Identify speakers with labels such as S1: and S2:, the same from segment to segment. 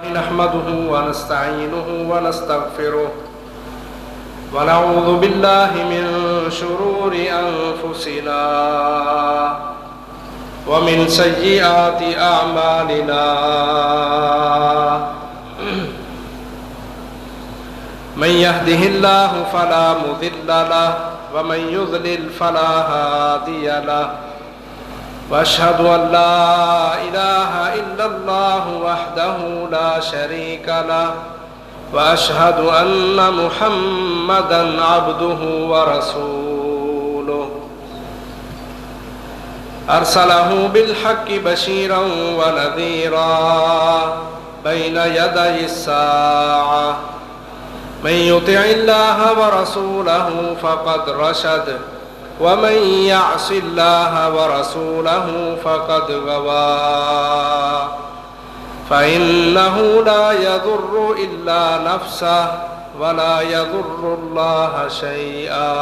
S1: نحمده ونستعينه ونستغفره ونعوذ بالله من شرور أنفسنا ومن سيئات أعمالنا من يهده الله فلا مضل له ومن يضلل فلا هادي له وأشهد أن لا إله إلا الله وحده لا شريك له وأشهد أن محمدًا عبده ورسوله أرسله بالحق بشيرًا ونذيرًا بين يدي الساعة من يطع الله ورسوله فقد رشد ومن يعص الله ورسوله فقد غوى فإنه لا يضر إلا نفسه ولا يضر الله شيئا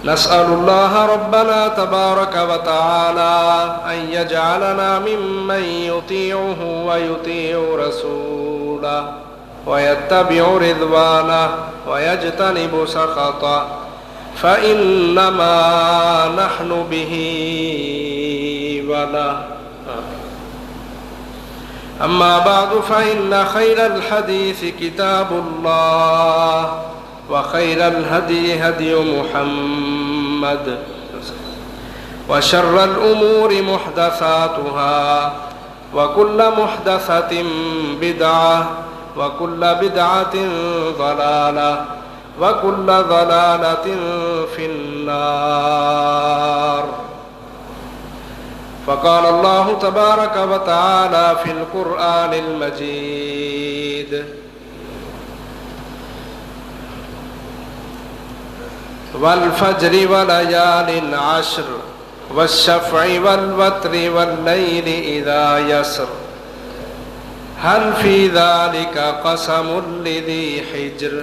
S1: نسأل الله ربنا تبارك وتعالى أن يجعلنا ممن يطيعه ويطيع رسوله ويتبع رضوانه ويجتنب سخطه فإنما نحن به وله أما بعد فإن خير الحديث كتاب الله وخير الهدي هدي محمد وشر الأمور محدثاتها وكل محدثة بدعة وكل بدعة ضلالة وكل ضلالة في النار فقال الله تبارك وتعالى في القرآن المجيد والفجر وليال عشر والشفع والوتر والليل إذا يسر هل في ذلك قسم لذي حجر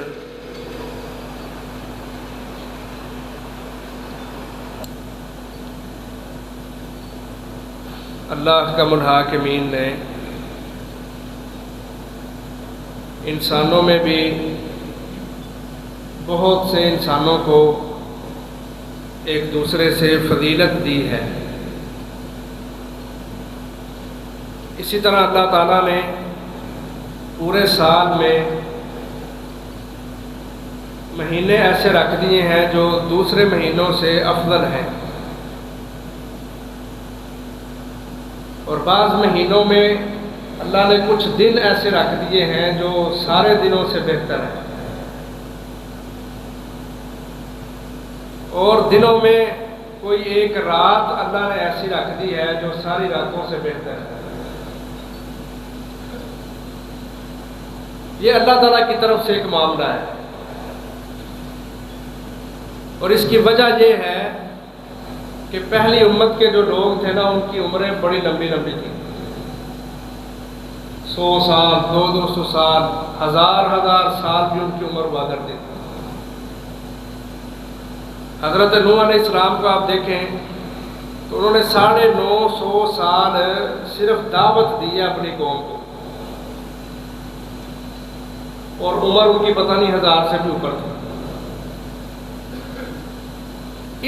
S1: اللہ احکم الحاکمین نے انسانوں میں بھی بہت سے انسانوں کو ایک دوسرے سے فضیلت دی ہے. اسی طرح اللہ تعالیٰ نے پورے سال میں مہینے ایسے رکھ دیے ہیں جو دوسرے مہینوں سے افضل ہیں، اور بعض مہینوں میں اللہ نے کچھ دن ایسے رکھ دیے ہیں جو سارے دنوں سے بہتر ہیں، اور دنوں میں کوئی ایک رات اللہ نے ایسی رکھ دی ہے جو ساری راتوں سے بہتر ہے. یہ اللہ تعالیٰ کی طرف سے ایک معاملہ ہے، اور اس کی وجہ یہ ہے کہ پہلی امت کے جو لوگ تھے نا، ان کی عمریں بڑی لمبی لمبی تھیں. 100 سال 200 سال 1000 سال بھی ان کی عمر ہوا کرتی تھی. حضرت نوح علیہ السلام کو آپ دیکھیں تو انہوں نے 950 سال صرف دعوت دی ہے اپنی قوم کو، اور عمر ان کی پتہ نہیں 1000 سے بھی اوپر تھی.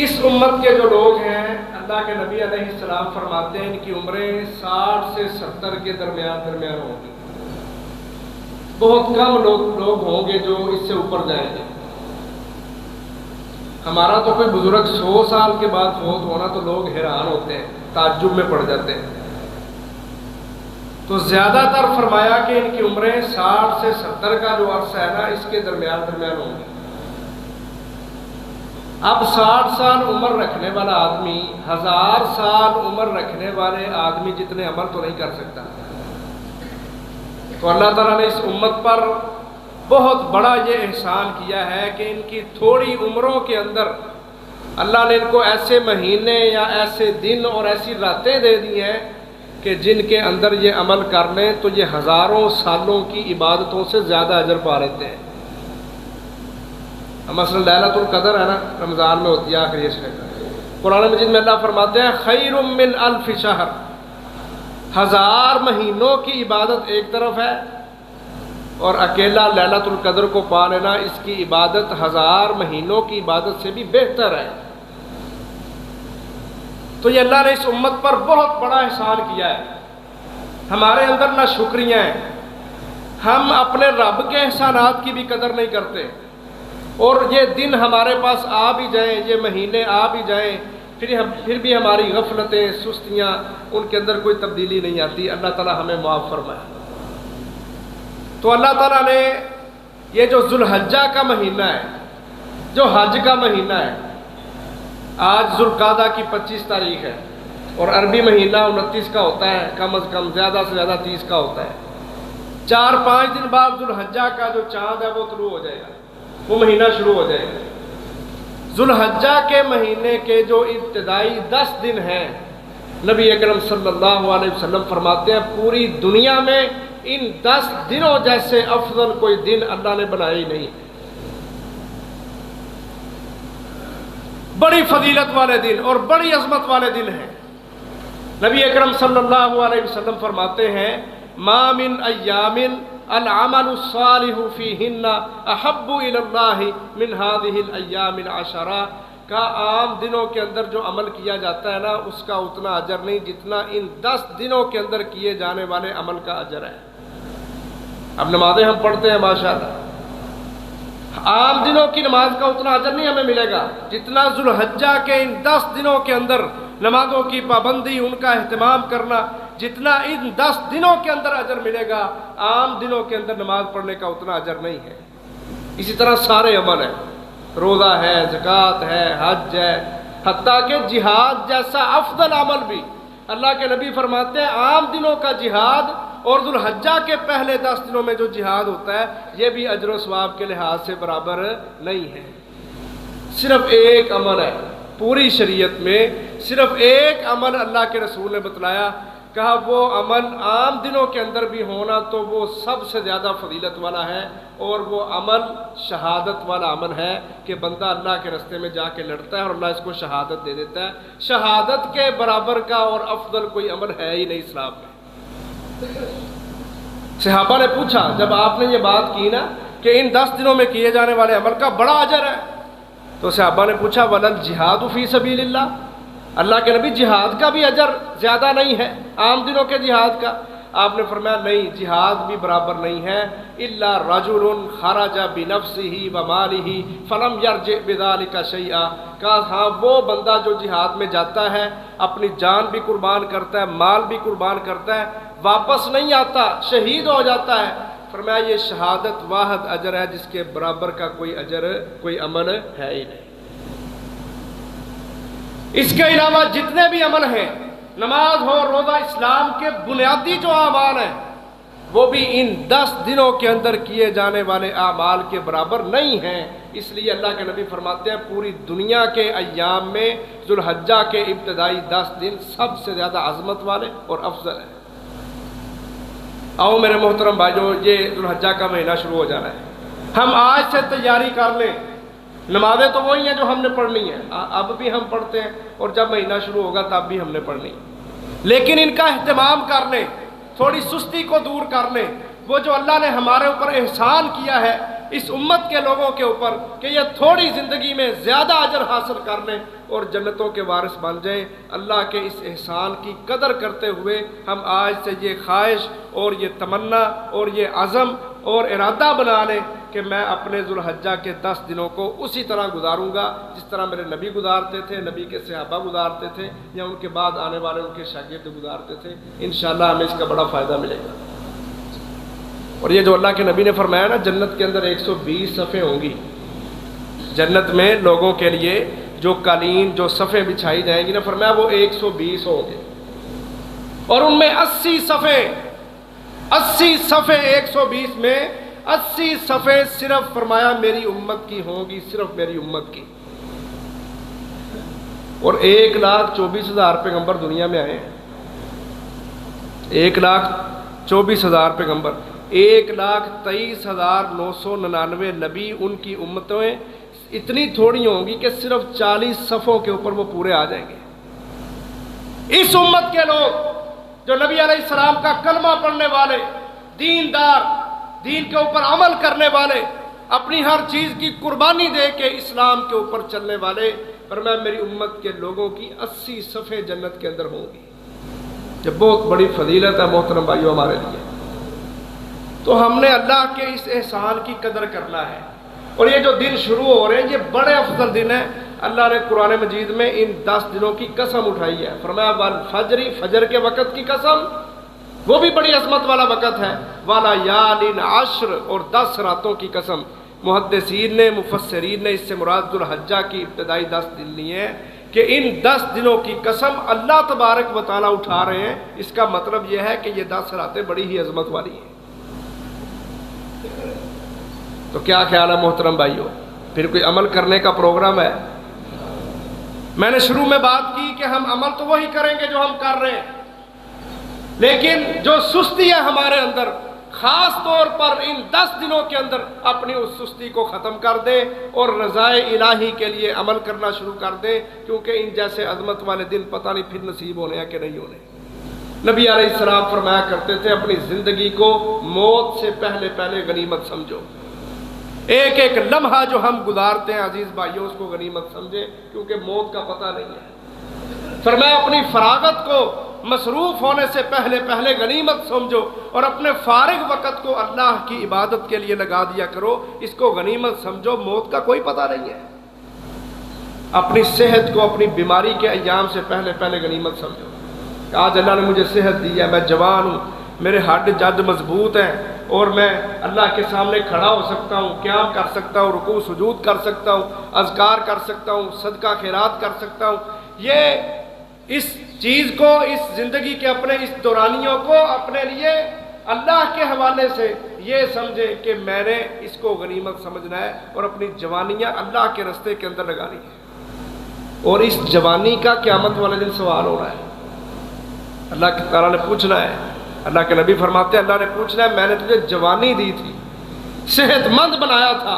S1: اس امت کے جو لوگ ہیں، اللہ کے نبی علیہ السلام فرماتے ہیں ان کی عمریں 60 سے 70 کے درمیان ہوں گی. بہت کم لوگ ہوں گے جو اس سے اوپر جائیں گے. ہمارا تو کوئی بزرگ 100 سال کے بعد فوت ہونا تو لوگ حیران ہوتے ہیں، تعجب میں پڑ جاتے ہیں. تو زیادہ تر فرمایا کہ ان کی عمریں 60 سے 70 کا جو عرصہ ہے نا، اس کے درمیان ہوں گی. اب 60 سال عمر رکھنے والا آدمی 1000 سال عمر رکھنے والے آدمی جتنے عمل تو نہیں کر سکتا. تو اللہ تعالیٰ نے اس امت پر بہت بڑا یہ احسان کیا ہے کہ ان کی تھوڑی عمروں کے اندر اللہ نے ان کو ایسے مہینے یا ایسے دن اور ایسی راتیں دے دی ہیں کہ جن کے اندر یہ عمل کر لیں تو یہ ہزاروں سالوں کی عبادتوں سے زیادہ اجر پا لیتے ہیں. مثلا لیلۃ القدر ہے نا، رمضان میں ہوتی ہے آخری عشرے کا. قرآن مجید میں اللہ فرماتے ہیں خیر من الف شہر، 1000 مہینوں کی عبادت ایک طرف ہے اور اکیلا لیلۃ القدر کو پا لینا اس کی عبادت 1000 مہینوں کی عبادت سے بھی بہتر ہے۔ تو یہ اللہ نے اس امت پر بہت بڑا احسان کیا ہے۔ ہمارے اندر نہ شکریہ ہیں، ہم اپنے رب کے احسانات کی بھی قدر نہیں کرتے، اور یہ دن ہمارے پاس آ بھی جائیں، یہ مہینے آ بھی جائیں، پھر بھی ہماری غفلتیں، سستیاں، ان کے اندر کوئی تبدیلی نہیں آتی۔ اللہ تعالیٰ ہمیں معاف فرمائے۔ تو اللہ تعالیٰ نے یہ جو ذوالحجہ کا مہینہ ہے، جو حج کا مہینہ ہے، آج ذوالقعدہ کی 25 تاریخ ہے اور عربی مہینہ 29 کا ہوتا ہے، کم از کم زیادہ سے زیادہ 30 کا ہوتا ہے۔ 4-5 دن بعد ذوالحجہ کا جو چاند ہے وہ طلوع ہو جائے گا، وہ مہینہ شروع ہو جائے گا۔ ذوالحجہ کے مہینے کے جو ابتدائی 10 دن ہیں، نبی اکرم صلی اللہ علیہ وسلم فرماتے ہیں پوری دنیا میں ان 10 دنوں جیسے افضل کوئی دن اللہ نے بنایا ہی نہیں۔ بڑی فضیلت والے دن اور بڑی عظمت والے دن ہیں۔ نبی اکرم صلی اللہ علیہ وسلم فرماتے ہیں ما من ایام العمل الصالح فیہن احب الی اللہ من هذه الایام العشرہ، کا عام دنوں کے اندر جو عمل کیا جاتا ہے نا، اس کا اتنا اجر نہیں جتنا ان 10 دنوں کے اندر کیے جانے والے عمل کا اجر ہے۔ اب نمازیں ہم پڑھتے ہیں ماشاءاللہ، عام دنوں کی نماز کا اتنا اجر نہیں ہمیں ملے گا جتنا ذوالحجہ کے ان 10 دنوں کے اندر نمازوں کی پابندی، ان کا اہتمام کرنا، جتنا ان 10 دنوں کے اندر اجر ملے گا، عام دنوں کے اندر نماز پڑھنے کا اتنا اجر نہیں ہے۔ اسی طرح سارے عمل ہیں، روزہ ہے، زکوٰۃ ہے، حج ہے، حتیٰ کہ جہاد جیسا افضل عمل بھی اللہ کے نبی فرماتے ہیں عام دنوں کا جہاد اور ذوالحجہ کے پہلے 10 دنوں میں جو جہاد ہوتا ہے یہ بھی اجر و ثواب کے لحاظ سے برابر نہیں ہے۔ صرف ایک عمل ہے پوری شریعت میں، صرف ایک عمل اللہ کے رسول نے بتلایا، کہا وہ عمل عام دنوں کے اندر بھی ہونا تو وہ سب سے زیادہ فضیلت والا ہے، اور وہ عمل شہادت والا عمل ہے کہ بندہ اللہ کے راستے میں جا کے لڑتا ہے اور اللہ اس کو شہادت دے دیتا ہے۔ شہادت کے برابر کا اور افضل کوئی عمل ہے ہی نہیں اسلام میں۔ صحابہ نے پوچھا جب آپ نے یہ بات کی نا کہ ان 10 دنوں میں کیے جانے والے عمل کا بڑا اجر ہے، تو صحابہ نے پوچھا وَلَا الْجِهَادُ فِي سَبِيلِ اللَّهِ، اللہ کے نبی جہاد کا بھی اجر زیادہ نہیں ہے عام دنوں کے جہاد کا؟ آپ نے فرمایا نہیں، جہاد بھی برابر نہیں ہے۔ إِلَّا رَجُلٌ خَرَجَ بِنَفْسِهِ وَمَالِهِ فَلَمْ يَرْجِعْ بِذَلِكَ شَيْئًا، کہا ہاں وہ بندہ جو جہاد میں جاتا ہے، اپنی جان بھی قربان کرتا ہے، مال بھی قربان کرتا ہے، واپس نہیں آتا، شہید ہو جاتا ہے، فرمایا یہ شہادت واحد اجر ہے جس کے برابر کا کوئی اجر، کوئی عمل ہے ہی نہیں۔ اس کے علاوہ جتنے بھی عمل ہیں، نماز ہو، روزہ، اسلام کے بنیادی جو اعمال ہیں، وہ بھی ان 10 دنوں کے اندر کیے جانے والے اعمال کے برابر نہیں ہیں۔ اس لیے اللہ کے نبی فرماتے ہیں پوری دنیا کے ایام میں ذوالحجہ کے ابتدائی 10 دن سب سے زیادہ عظمت والے اور افضل ہیں۔ آؤ میرے محترم بھائیو، یہ ذوالحجہ کا مہینہ شروع ہو جانا ہے، ہم آج سے تیاری کر لیں۔ نمازیں تو وہی ہیں جو ہم نے پڑھنی ہیں، اب بھی ہم پڑھتے ہیں اور جب مہینہ شروع ہوگا تب بھی ہم نے پڑھنی، لیکن ان کا اہتمام کر لیں، تھوڑی سستی کو دور کر لیں۔ وہ جو اللہ نے ہمارے اوپر احسان کیا ہے اس امت کے لوگوں کے اوپر کہ یہ تھوڑی زندگی میں زیادہ اجر حاصل کر لیں اور جنتوں کے وارث بن جائیں، اللہ کے اس احسان کی قدر کرتے ہوئے ہم آج سے یہ خواہش اور یہ تمنا اور یہ عزم اور ارادہ بنا لیں کہ میں اپنے ذوالحجہ کے 10 دنوں کو اسی طرح گزاروں گا جس طرح میرے نبی گزارتے تھے، نبی کے صحابہ گزارتے تھے، یا ان کے بعد آنے والے ان کے شاگرد گزارتے تھے۔ انشاءاللہ ہمیں اس کا بڑا فائدہ ملے گا۔ اور یہ جو اللہ کے نبی نے فرمایا نا جنت کے اندر 120 صفیں ہوں گی، جنت میں لوگوں کے لیے جو قالین، جو صفیں بچھائی جائیں گی نا، فرمایا وہ 120 ہوں گے، اور ان میں 80 صفیں 120 میں 80 صفیں صرف فرمایا میری امت کی ہوں گی، صرف میری امت کی۔ اور 1,24,000 پیغمبر دنیا میں آئے ہیں، 1,24,000 پیغمبر، 1,23,999 نبی، ان کی امتیں اتنی تھوڑی ہوں گی کہ صرف 40 صفوں کے اوپر وہ پورے آ جائیں گے۔ اس امت کے لوگ جو نبی علیہ السلام کا کلمہ پڑھنے والے، دیندار، دین کے اوپر عمل کرنے والے، اپنی ہر چیز کی قربانی دے کے اسلام کے اوپر چلنے والے، فرمایا میری امت کے لوگوں کی 80 صفحے جنت کے اندر ہوں گی۔ یہ بہت بڑی فضیلت ہے محترم بھائیو ہمارے لیے۔ تو ہم نے اللہ کے اس احسان کی قدر کرنا ہے، اور یہ جو دن شروع ہو رہے ہیں یہ بڑے افضل دن ہیں۔ اللہ نے قرآن مجید میں ان 10 دنوں کی قسم اٹھائی ہے، فرمایا والفجر، فجر کے وقت کی قسم، وہ بھی بڑی عظمت والا وقت ہے، والیال عشر، اور 10 راتوں کی قسم۔ محدثین نے، مفسرین نے اس سے مراد ذو الحجہ کی ابتدائی 10 دن لیے ہیں کہ ان 10 دنوں کی قسم اللہ تبارک و تعالیٰ اٹھا رہے ہیں۔ اس کا مطلب یہ ہے کہ یہ 10 راتیں بڑی ہی عظمت والی ہیں۔ تو کیا خیال ہے محترم بھائیو، پھر کوئی عمل کرنے کا پروگرام ہے؟ میں نے شروع میں بات کی کہ ہم عمل تو وہی کریں گے جو ہم کر رہے ہیں، لیکن جو سستی ہے ہمارے اندر، خاص طور پر ان 10 دنوں کے اندر اپنی اس سستی کو ختم کر دیں اور رضائے الہی کے لیے عمل کرنا شروع کر دیں، کیونکہ ان جیسے عظمت والے دن پتہ نہیں پھر نصیب ہونے ہیں کہ نہیں ہونے۔ نبی علیہ السلام فرمایا کرتے تھے اپنی زندگی کو موت سے پہلے پہلے غنیمت سمجھو۔ ایک ایک لمحہ جو ہم گزارتے ہیں عزیز بھائیوں اس کو غنیمت سمجھیں، کیونکہ موت کا پتہ نہیں ہے۔ فرمایا اپنی فراغت کو مصروف ہونے سے پہلے پہلے غنیمت سمجھو، اور اپنے فارغ وقت کو اللہ کی عبادت کے لیے لگا دیا کرو، اس کو غنیمت سمجھو، موت کا کوئی پتہ نہیں ہے۔ اپنی صحت کو اپنی بیماری کے ایام سے پہلے پہلے غنیمت سمجھو۔ آج اللہ نے مجھے صحت دی ہے، میں جوان ہوں، میرے ہڈ جد مضبوط ہیں، اور میں اللہ کے سامنے کھڑا ہو سکتا ہوں، قیام کر سکتا ہوں، رکوع سجود کر سکتا ہوں، اذکار کر سکتا ہوں، صدقہ خیرات کر سکتا ہوں۔ یہ اس چیز کو، اس زندگی کے اپنے اس دورانیوں کو اپنے لیے اللہ کے حوالے سے یہ سمجھے کہ میں نے اس کو غنیمت سمجھنا ہے، اور اپنی جوانیاں اللہ کے رستے کے اندر لگانی ہے۔ اور اس جوانی کا قیامت والے دن سوال ہو رہا ہے، اللہ تعالیٰ نے پوچھنا ہے۔ اللہ کے نبی فرماتے ہیں اللہ نے پوچھنا ہے میں نے تجھے جوانی دی تھی، صحت مند بنایا تھا،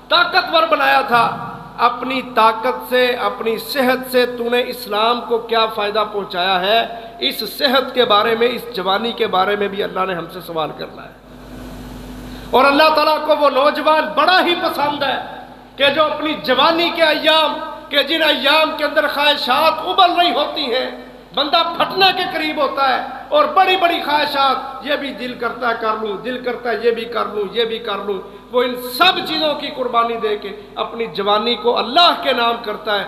S1: طاقتور بنایا تھا، اپنی طاقت سے، اپنی صحت سے تو نے اسلام کو کیا فائدہ پہنچایا ہے؟ اس صحت کے بارے میں، اس جوانی کے بارے میں بھی اللہ نے ہم سے سوال کرنا ہے۔ اور اللہ تعالیٰ کو وہ نوجوان بڑا ہی پسند ہے کہ جو اپنی جوانی کے ایام، کہ جن ایام کے اندر خواہشات ابل رہی ہوتی ہیں، بندہ پھٹنے کے قریب ہوتا ہے، اور بڑی بڑی خواہشات، یہ بھی دل کرتا ہے کر لوں، دل کرتا ہے یہ بھی کر لوں، یہ بھی کر لوں، وہ ان سب چیزوں کی قربانی دے کے اپنی جوانی کو اللہ کے نام کرتا ہے۔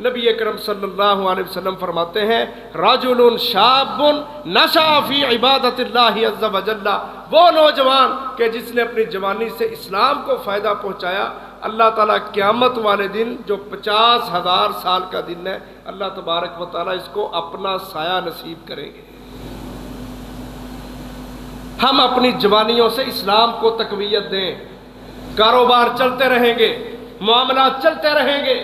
S1: نبی اکرم صلی اللہ علیہ وسلم فرماتے ہیں رجل شاب نشأ فی عبادت اللہ عز وجل، وہ نوجوان کہ جس نے اپنی جوانی سے اسلام کو فائدہ پہنچایا، اللہ تعالیٰ قیامت والے دن جو 50,000 سال کا دن ہے، اللہ تبارک و تعالیٰ اس کو اپنا سایہ نصیب کریں گے۔ ہم اپنی جوانیوں سے اسلام کو تقویت دیں، کاروبار چلتے رہیں گے، معاملات چلتے رہیں گے،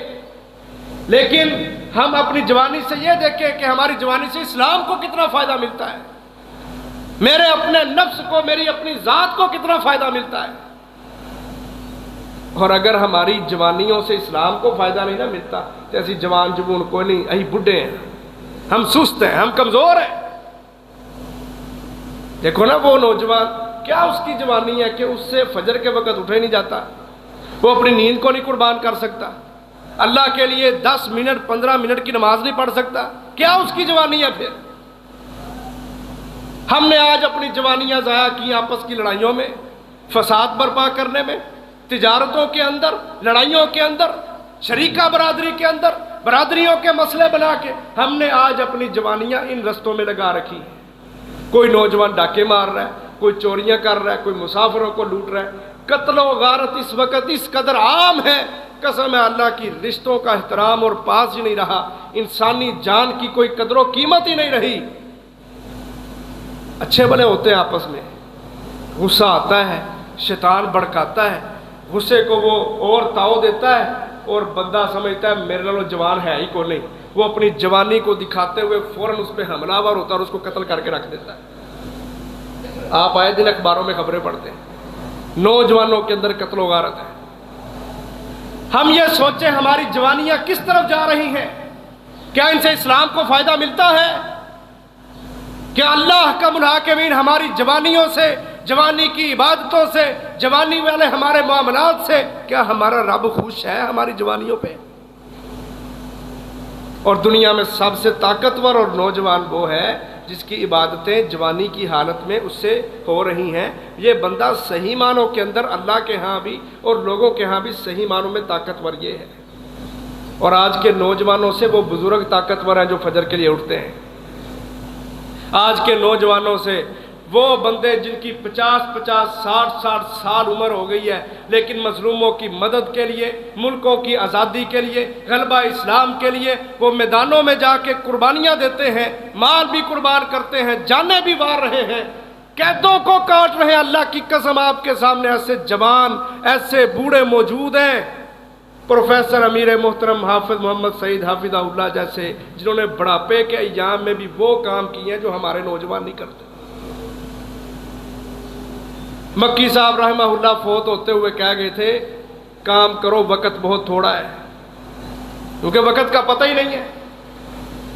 S1: لیکن ہم اپنی جوانی سے یہ دیکھیں کہ ہماری جوانی سے اسلام کو کتنا فائدہ ملتا ہے، میرے اپنے نفس کو، میری اپنی ذات کو کتنا فائدہ ملتا ہے۔ اور اگر ہماری جوانیوں سے اسلام کو فائدہ نہیں نہ ملتا تو ایسی جوان جبون کوئی نہیں، اہی بڈھے ہیں، ہم سست ہیں، ہم کمزور ہیں۔ دیکھو نا وہ نوجوان، کیا اس کی جوانی ہے کہ اس سے فجر کے وقت اٹھے نہیں جاتا، وہ اپنی نیند کو نہیں قربان کر سکتا، اللہ کے لیے 10 منٹ 15 منٹ کی نماز نہیں پڑھ سکتا، کیا اس کی جوانی ہے؟ پھر ہم نے آج اپنی جوانیاں ضائع کی آپس کی لڑائیوں میں، فساد برپا کرنے میں، تجارتوں کے اندر، لڑائیوں کے اندر، شریکہ برادری کے اندر، برادریوں کے مسئلے بنا کے ہم نے آج اپنی جوانیاں ان رستوں میں لگا رکھی ہیں۔ کوئی نوجوان ڈاکے مار رہا ہے، کوئی چوریاں کر رہا ہے، کوئی مسافروں کو لوٹ رہا ہے۔ قتل و غارت اس وقت اس قدر عام ہے، قسم ہے اللہ کی، رشتوں کا احترام اور پاس ہی نہیں رہا، انسانی جان کی کوئی قدر و قیمت ہی نہیں رہی۔ اچھے بھلے ہوتے ہیں آپس میں، غصہ آتا ہے، شیطان بھڑکاتا ہے، غصے کو وہ اور تاؤ دیتا ہے، اور بندہ سمجھتا ہے میرے نالوں جوان ہے ہی کو نہیں، وہ اپنی جوانی کو دکھاتے ہوئے فوراً اس پہ حملہ آور ہوتا ہے اور اس کو قتل کر کے رکھ دیتا ہے۔ آپ آئے دن اخباروں میں خبریں پڑھتے ہیں، نوجوانوں کے اندر قتل و غارت ہے۔ ہم یہ سوچیں ہماری جوانیاں کس طرف جا رہی ہیں، کیا ان سے اسلام کو فائدہ ملتا ہے؟ کہ اللہ کا منحکمین ہماری جوانیوں سے، جوانی کی عبادتوں سے، جوانی والے ہمارے معاملات سے، کیا ہمارا رب خوش ہے ہماری جوانیوں پہ؟ اور دنیا میں سب سے طاقتور اور نوجوان وہ ہے جس کی عبادتیں جوانی کی حالت میں اس سے ہو رہی ہیں۔ یہ بندہ صحیح معنوں کے اندر اللہ کے ہاں بھی اور لوگوں کے ہاں بھی صحیح معنوں میں طاقتور یہ ہے۔ اور آج کے نوجوانوں سے وہ بزرگ طاقتور ہیں جو فجر کے لیے اٹھتے ہیں۔ آج کے نوجوانوں سے وہ بندے جن کی 50 60 سال عمر ہو گئی ہے، لیکن مظلوموں کی مدد کے لیے، ملکوں کی آزادی کے لیے، غلبہ اسلام کے لیے وہ میدانوں میں جا کے قربانیاں دیتے ہیں، مال بھی قربان کرتے ہیں، جانیں بھی وار رہے ہیں، قیدوں کو کاٹ رہے ہیں۔ اللہ کی قسم آپ کے سامنے ایسے جوان، ایسے بوڑھے موجود ہیں، پروفیسر امیر محترم حافظ محمد سعید حافظہ اللہ جیسے، جنہوں نے بڑھاپے کے ایام میں بھی وہ کام کیے ہیں جو ہمارے نوجوان نہیں کرتے۔ مکی صاحب رحمہ اللہ فوت ہوتے ہوئے کہہ گئے تھے، کام کرو وقت بہت تھوڑا ہے، کیونکہ وقت کا پتہ ہی نہیں ہے۔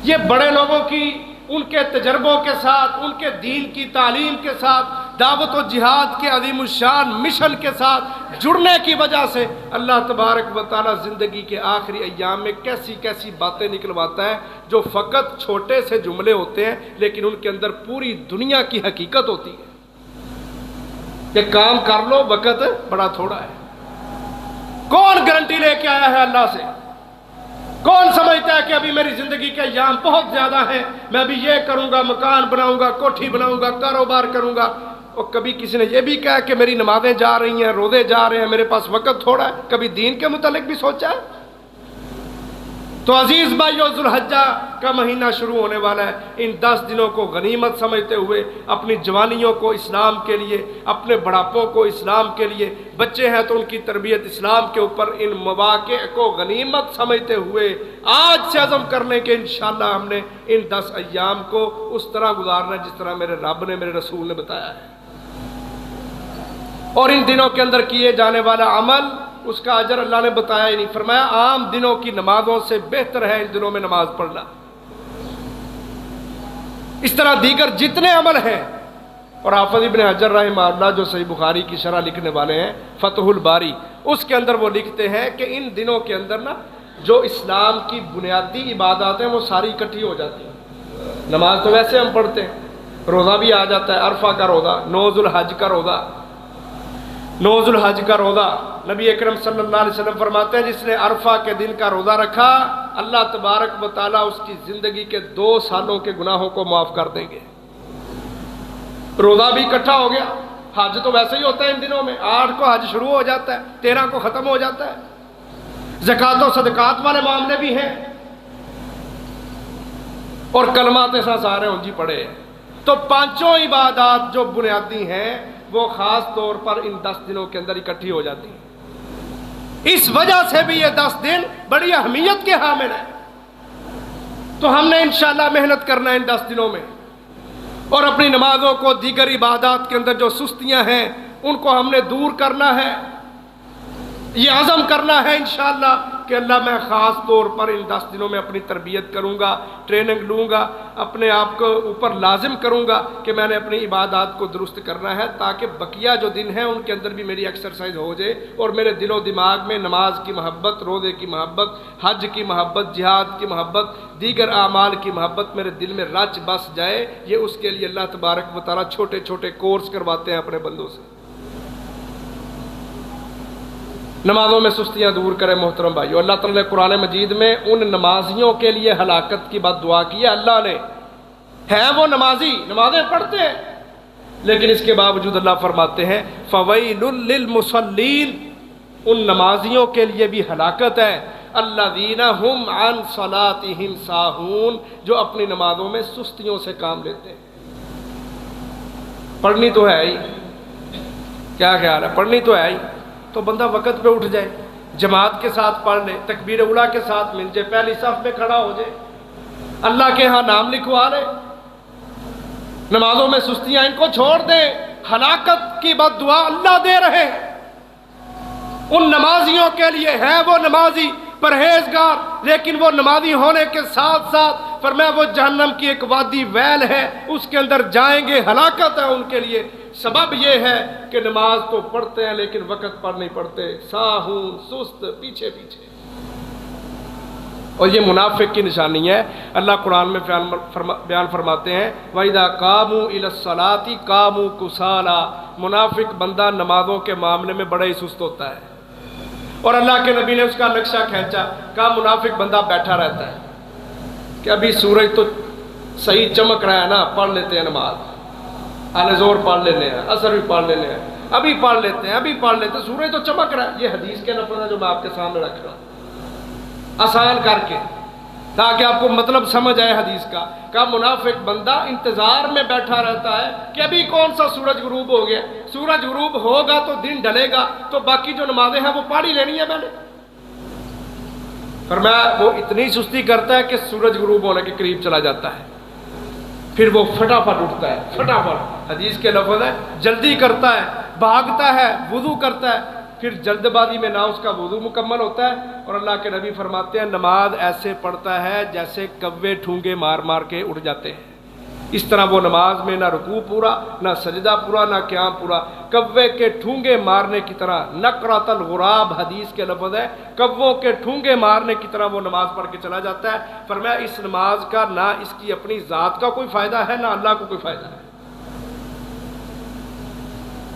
S1: یہ بڑے لوگوں کی، ان کے تجربوں کے ساتھ، ان کے دین کی تعلیم کے ساتھ، دعوت و جہاد کے عظیم الشان مشن کے ساتھ جڑنے کی وجہ سے اللہ تبارک و تعالیٰ زندگی کے آخری ایام میں کیسی کیسی باتیں نکلواتا ہے جو فقط چھوٹے سے جملے ہوتے ہیں، لیکن ان کے اندر پوری دنیا کی حقیقت ہوتی ہے کہ کام کر لو، وقت بڑا تھوڑا ہے۔ کون گارنٹی لے کے آیا ہے اللہ سے؟ کون سمجھتا ہے کہ ابھی میری زندگی کے ایام بہت زیادہ ہیں، میں ابھی یہ کروں گا، مکان بناؤں گا، کوٹھی بناؤں گا، کاروبار کروں گا؟ اور کبھی کسی نے یہ بھی کہا کہ میری نمازیں جا رہی ہیں، روزے جا رہے ہیں، میرے پاس وقت تھوڑا ہے؟ کبھی دین کے متعلق بھی سوچا ہے؟ تو عزیز بھائیو، ذوالحجہ کا مہینہ شروع ہونے والا ہے۔ ان 10 دنوں کو غنیمت سمجھتے ہوئے اپنی جوانیوں کو اسلام کے لیے، اپنے بڑھاپوں کو اسلام کے لیے، بچے ہیں تو ان کی تربیت اسلام کے اوپر، ان مواقع کو غنیمت سمجھتے ہوئے آج سے عزم کرنے کے انشاءاللہ ہم نے ان 10 ایام کو اس طرح گزارنا ہے جس طرح میرے رب نے، میرے رسول نے بتایا ہے۔ اور ان دنوں کے اندر کیے جانے والا عمل، اس کا اجر اللہ نے بتایا ہی نہیں، فرمایا عام دنوں کی نمازوں سے بہتر ہے ان دنوں میں نماز پڑھنا۔ اس طرح دیگر جتنے عمل ہیں، اور حافظ ابن حجر رحمہ اللہ جو صحیح بخاری کی شرح لکھنے والے ہیں، فتح الباری، اس کے اندر وہ لکھتے ہیں کہ ان دنوں کے اندر نا جو اسلام کی بنیادی عبادات ہیں وہ ساری اکٹھی ہو جاتی ہیں۔ نماز تو ویسے ہم پڑھتے ہیں، روزہ بھی آ جاتا ہے، عرفہ کا روزہ، 9 ذوالحج کا روزہ، 9 ذوالحج کا روزہ، نبی اکرم صلی اللہ علیہ وسلم فرماتے ہیں جس نے عرفہ کے دن کا روزہ رکھا، اللہ تبارک و تعالیٰ اس کی زندگی کے 2 سالوں کے گناہوں کو معاف کر دیں گے۔ روزہ بھی اکٹھا ہو گیا، حج تو ویسے ہی ہوتا ہے ان دنوں میں، 8 کو حج شروع ہو جاتا ہے، 13 کو ختم ہو جاتا ہے، زکوٰۃ و صدقات والے معاملے بھی ہیں، اور کلمات سارے انجی پڑے ہیں۔ تو 5 عبادات جو بنیادی ہیں وہ خاص طور پر ان 10 دنوں کے اندر اکٹھی ہو جاتی ہیں۔ اس وجہ سے بھی یہ 10 دن بڑی اہمیت کے حامل ہیں۔ تو ہم نے انشاءاللہ محنت کرنا ہے ان 10 دنوں میں، اور اپنی نمازوں کو، دیگر عبادات کے اندر جو سستیاں ہیں ان کو ہم نے دور کرنا ہے۔ یہ عزم کرنا ہے انشاءاللہ کہ اللہ میں خاص طور پر ان 10 دنوں میں اپنی تربیت کروں گا، ٹریننگ لوں گا، اپنے آپ کو اوپر لازم کروں گا کہ میں نے اپنی عبادات کو درست کرنا ہے، تاکہ بقیہ جو دن ہیں ان کے اندر بھی میری ایکسرسائز ہو جائے، اور میرے دل و دماغ میں نماز کی محبت، روزے کی محبت، حج کی محبت، جہاد کی محبت، دیگر اعمال کی محبت میرے دل میں رچ بس جائے۔ یہ اس کے لیے اللہ تبارک و تعالیٰ چھوٹے چھوٹے کورس کرواتے ہیں اپنے بندوں سے۔ نمازوں میں سستیاں دور کرے محترم بھائیو۔ اللہ تعالیٰ نے قرآن مجید میں ان نمازیوں کے لیے ہلاکت کی بد دعا کی ہے۔ اللہ نے، ہیں وہ نمازی، نمازیں پڑھتے ہیں، لیکن اس کے باوجود اللہ فرماتے ہیں فَوَيْلٌ لِّلْمُصَلِّينَ، ان نمازیوں کے لیے بھی ہلاکت ہے، الَّذِينَ هُمْ عَنْ صَلَاتِهِمْ سَاهُونَ، جو اپنی نمازوں میں سستیوں سے کام لیتے ہیں۔ پڑھنی تو ہے ہی، کیا خیال ہے، پڑھنی تو ہے ہی، تو بندہ وقت پہ اٹھ جائے، جماعت کے ساتھ پڑھ لے، تکبیر اولیٰ کے ساتھ مل جائے، پہلی صف میں کھڑا ہو جائے، اللہ کے ہاں نام لکھوا لے۔ نمازوں میں سستیاں ان کو چھوڑ دیں، ہلاکت کی بد دعا اللہ دے رہے ہیں۔ ان نمازیوں کے لیے ہے وہ نمازی پرہیزگار، لیکن وہ نمازی ہونے کے ساتھ ساتھ فرمایا وہ جہنم کی ایک وادی ویل ہے، اس کے اندر جائیں گے، ہلاکت ہے ان کے لیے۔ سبب یہ ہے کہ نماز تو پڑھتے ہیں لیکن وقت پر نہیں پڑھتے، ساہون، سست، پیچھے پیچھے۔ اور یہ منافق کی نشانی ہے۔ اللہ قرآن میں بیان فرماتے ہیں وَإِذَا قَامُوا إِلَى الصَّلَاةِ قَامُوا كُسَالَىٰ، منافق بندہ نمازوں کے معاملے میں بڑا ہی سست ہوتا ہے۔ اور اللہ کے نبی نے اس کا نقشہ کھینچا، کہا منافق بندہ بیٹھا رہتا ہے کہ ابھی سورج تو صحیح چمک رہا ہے نا، پڑھ لیتے ہیں نماز، آل زور پڑھ لینے ہیں، عصر بھی پڑھ لینے ہیں، ابھی پڑھ لیتے ہیں، ابھی پڑھ لیتے ہیں، سورج تو چمک رہا ہے۔ یہ حدیث کے لفظ ہے جو میں آپ کے سامنے رکھ رہا ہوں آسان کر کے، تاکہ آپ کو مطلب سمجھ آئے حدیث کا۔ کہ منافق بندہ انتظار میں بیٹھا رہتا ہے کہ ابھی کون سا سورج غروب ہو گیا، سورج غروب ہوگا تو دن ڈھلے گا، تو باقی جو نمازیں ہیں وہ پڑھ ہی لینی ہے میں نے۔ فرمایا وہ اتنی سستی کرتا ہے کہ سورج غروب ہونے کے قریب چلا جاتا ہے، پھر وہ فٹافٹ اٹھتا ہے، فٹافٹ، حدیث کے لفظ ہے جلدی کرتا ہے، بھاگتا ہے، وضو کرتا ہے، پھر جلد بازی میں نہ اس کا وضو مکمل ہوتا ہے۔ اور اللہ کے نبی فرماتے ہیں نماز ایسے پڑھتا ہے جیسے کوے ٹھونگے مار مار کے اٹھ جاتے ہیں، اس طرح وہ نماز میں نہ رکوع پورا، نہ سجدہ پورا، نہ قیام پورا، کوے کے ٹھونگے مارنے کی طرح، نقرۃ الغراب حدیث کے لفظ ہے، کووں کے ٹھونگے مارنے کی طرح وہ نماز پڑھ کے چلا جاتا ہے۔ فرمایا اس نماز کا نہ اس کی اپنی ذات کا کوئی فائدہ ہے، نہ اللہ کو کوئی فائدہ ہے۔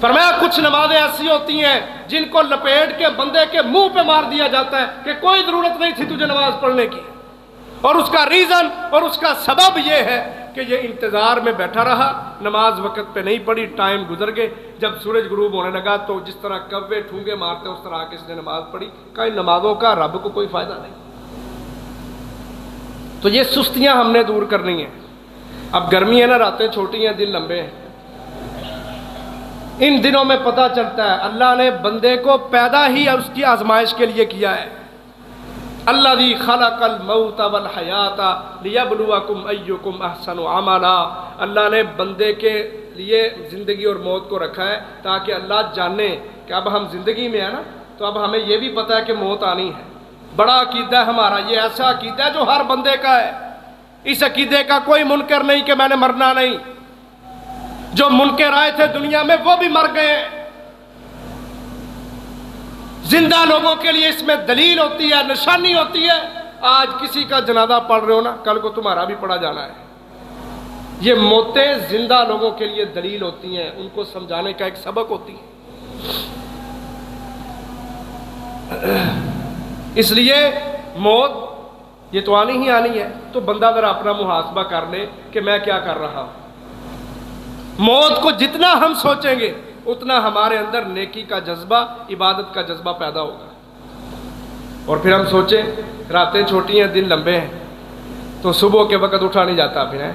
S1: فرمایا کچھ نمازیں ایسی ہوتی ہیں جن کو لپیٹ کے بندے کے منہ پہ مار دیا جاتا ہے کہ کوئی ضرورت نہیں تھی تجھے نماز پڑھنے کی، اور اس کا ریزن اور اس کا سبب یہ ہے کہ یہ انتظار میں بیٹھا رہا، نماز وقت پہ نہیں پڑھی، ٹائم گزر گئے، جب سورج غروب ہونے لگا تو جس طرح کوے ٹھونگے مارتے اس طرح کس نے نماز پڑھی۔ کہ ان نمازوں کا رب کو کوئی فائدہ نہیں۔ تو یہ سستیاں ہم نے دور کرنی ہیں۔ اب گرمی ہے نا، راتیں چھوٹی ہیں، دن لمبے ہیں، ان دنوں میں پتہ چلتا ہے اللہ نے بندے کو پیدا ہی اس کی آزمائش کے لیے کیا ہے۔ الذی خلق الموت والحیات لیبلوکم ایکم احسن عملا، اللہ نے بندے کے لیے زندگی اور موت کو رکھا ہے تاکہ اللہ جانے کہ اب ہم زندگی میں ہیں نا، تو اب ہمیں یہ بھی پتہ ہے کہ موت آنی ہے۔ بڑا عقیدہ ہے ہمارا، یہ ایسا عقیدہ ہے جو ہر بندے کا ہے۔ اس عقیدے کا کوئی منکر نہیں کہ میں نے مرنا نہیں۔ جو منکر آئے تھے دنیا میں وہ بھی مر گئے۔ زندہ لوگوں کے لیے اس میں دلیل ہوتی ہے، نشانی ہوتی ہے۔ آج کسی کا جنازہ پڑھ رہے ہو نا، کل کو تمہارا بھی پڑھا جانا ہے۔ یہ موتیں زندہ لوگوں کے لیے دلیل ہوتی ہیں، ان کو سمجھانے کا ایک سبق ہوتی ہے۔ اس لیے موت یہ تو آنی ہی آنی ہے، تو بندہ ذرا اپنا محاسبہ کر لے کہ میں کیا کر رہا ہوں۔ موت کو جتنا ہم سوچیں گے اتنا ہمارے اندر نیکی کا جذبہ، عبادت کا جذبہ پیدا ہوگا۔ اور پھر ہم سوچیں راتیں چھوٹی ہیں، دن لمبے ہیں، تو صبح کے وقت اٹھا نہیں جاتا۔ پھر ہے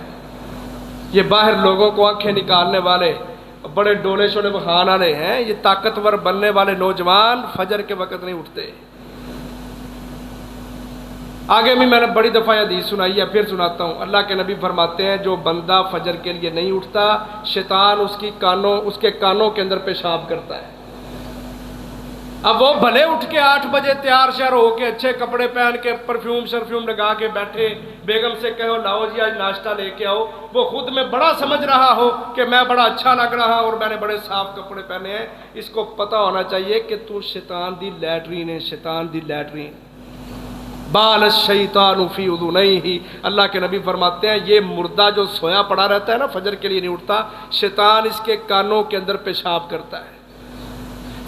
S1: یہ باہر لوگوں کو آنکھیں نکالنے والے، بڑے ڈولے شولے بخان والے ہیں، یہ طاقتور بننے والے نوجوان فجر کے وقت نہیں اٹھتے۔ آگے بھی میں نے بڑی دفعہ حدیث سنائی ہے، پھر سناتا ہوں۔ اللہ کے نبی فرماتے ہیں جو بندہ فجر کے لیے نہیں اٹھتا، شیطان اس کے کانوں کے اندر پیشاب کرتا ہے۔ اب وہ بھلے اٹھ کے 8 بجے تیار شیار ہو کے اچھے کپڑے پہن کے پرفیوم شرفیوم لگا کے بیٹھے، بیگم سے کہو لاؤ جی آج ناشتہ لے کے آؤ، وہ خود میں بڑا سمجھ رہا ہو کہ میں بڑا اچھا لگ رہا اور میں نے بڑے صاف کپڑے پہنے ہیں، اس کو پتہ ہونا چاہیے کہ تو شیطان دی لیٹرین ہے، شیطان دی لیٹرین۔ بال الشیطان فی اذنیہ، اللہ کے نبی فرماتے ہیں یہ مردہ جو سویا پڑا رہتا ہے نا، فجر کے لیے نہیں اٹھتا، شیطان اس کے کانوں کے اندر پیشاب کرتا ہے۔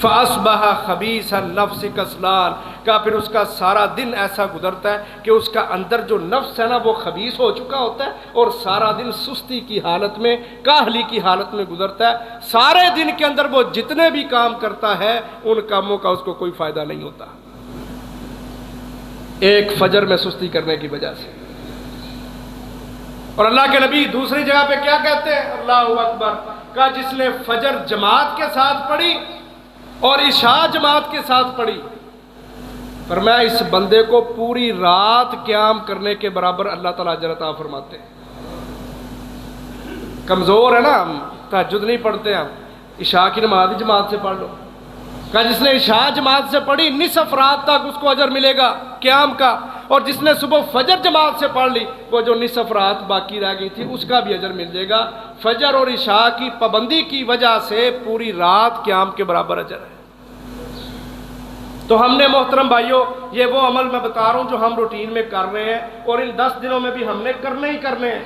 S1: فَأَصْبَحَ خَبِيثَ النَّفْسِ كَسْلَانٍ، کا پھر اس کا سارا دن ایسا گزرتا ہے کہ اس کا اندر جو نفس ہے نا وہ خبیث ہو چکا ہوتا ہے، اور سارا دن سستی کی حالت میں، کاہلی کی حالت میں گزرتا ہے۔ سارے دن کے اندر وہ جتنے بھی کام کرتا ہے ان کاموں کا اس کو کوئی فائدہ نہیں ہوتا، ایک فجر میں سستی کرنے کی وجہ سے۔ اور اللہ کے نبی دوسری جگہ پہ کیا کہتے ہیں؟ اللہ اکبر، کہا جس نے فجر جماعت کے ساتھ پڑھی اور عشاء جماعت کے ساتھ پڑھی، فرمایا اس بندے کو پوری رات قیام کرنے کے برابر اللہ تعالیٰ اجر عطا فرماتے ہیں۔ کمزور ہے نا ہم، تہجد نہیں پڑھتے ہم، عشاء کی نماز جماعت سے پڑھ لو، کہ جس نے عشاء جماعت سے پڑھی نصف رات تک اس کو اجر ملے گا قیام کا، اور جس نے صبح فجر جماعت سے پڑھ لی وہ جو نصف رات باقی رہ گئی تھی اس کا بھی اجر مل جائے گا۔ فجر اور عشاء کی پابندی کی وجہ سے پوری رات قیام کے برابر اجر ہے۔ تو ہم نے محترم بھائیوں یہ وہ عمل میں بتا رہا ہوں جو ہم روٹین میں کر رہے ہیں، اور ان 10 دنوں میں بھی ہم نے کرنے ہی کرنے ہیں۔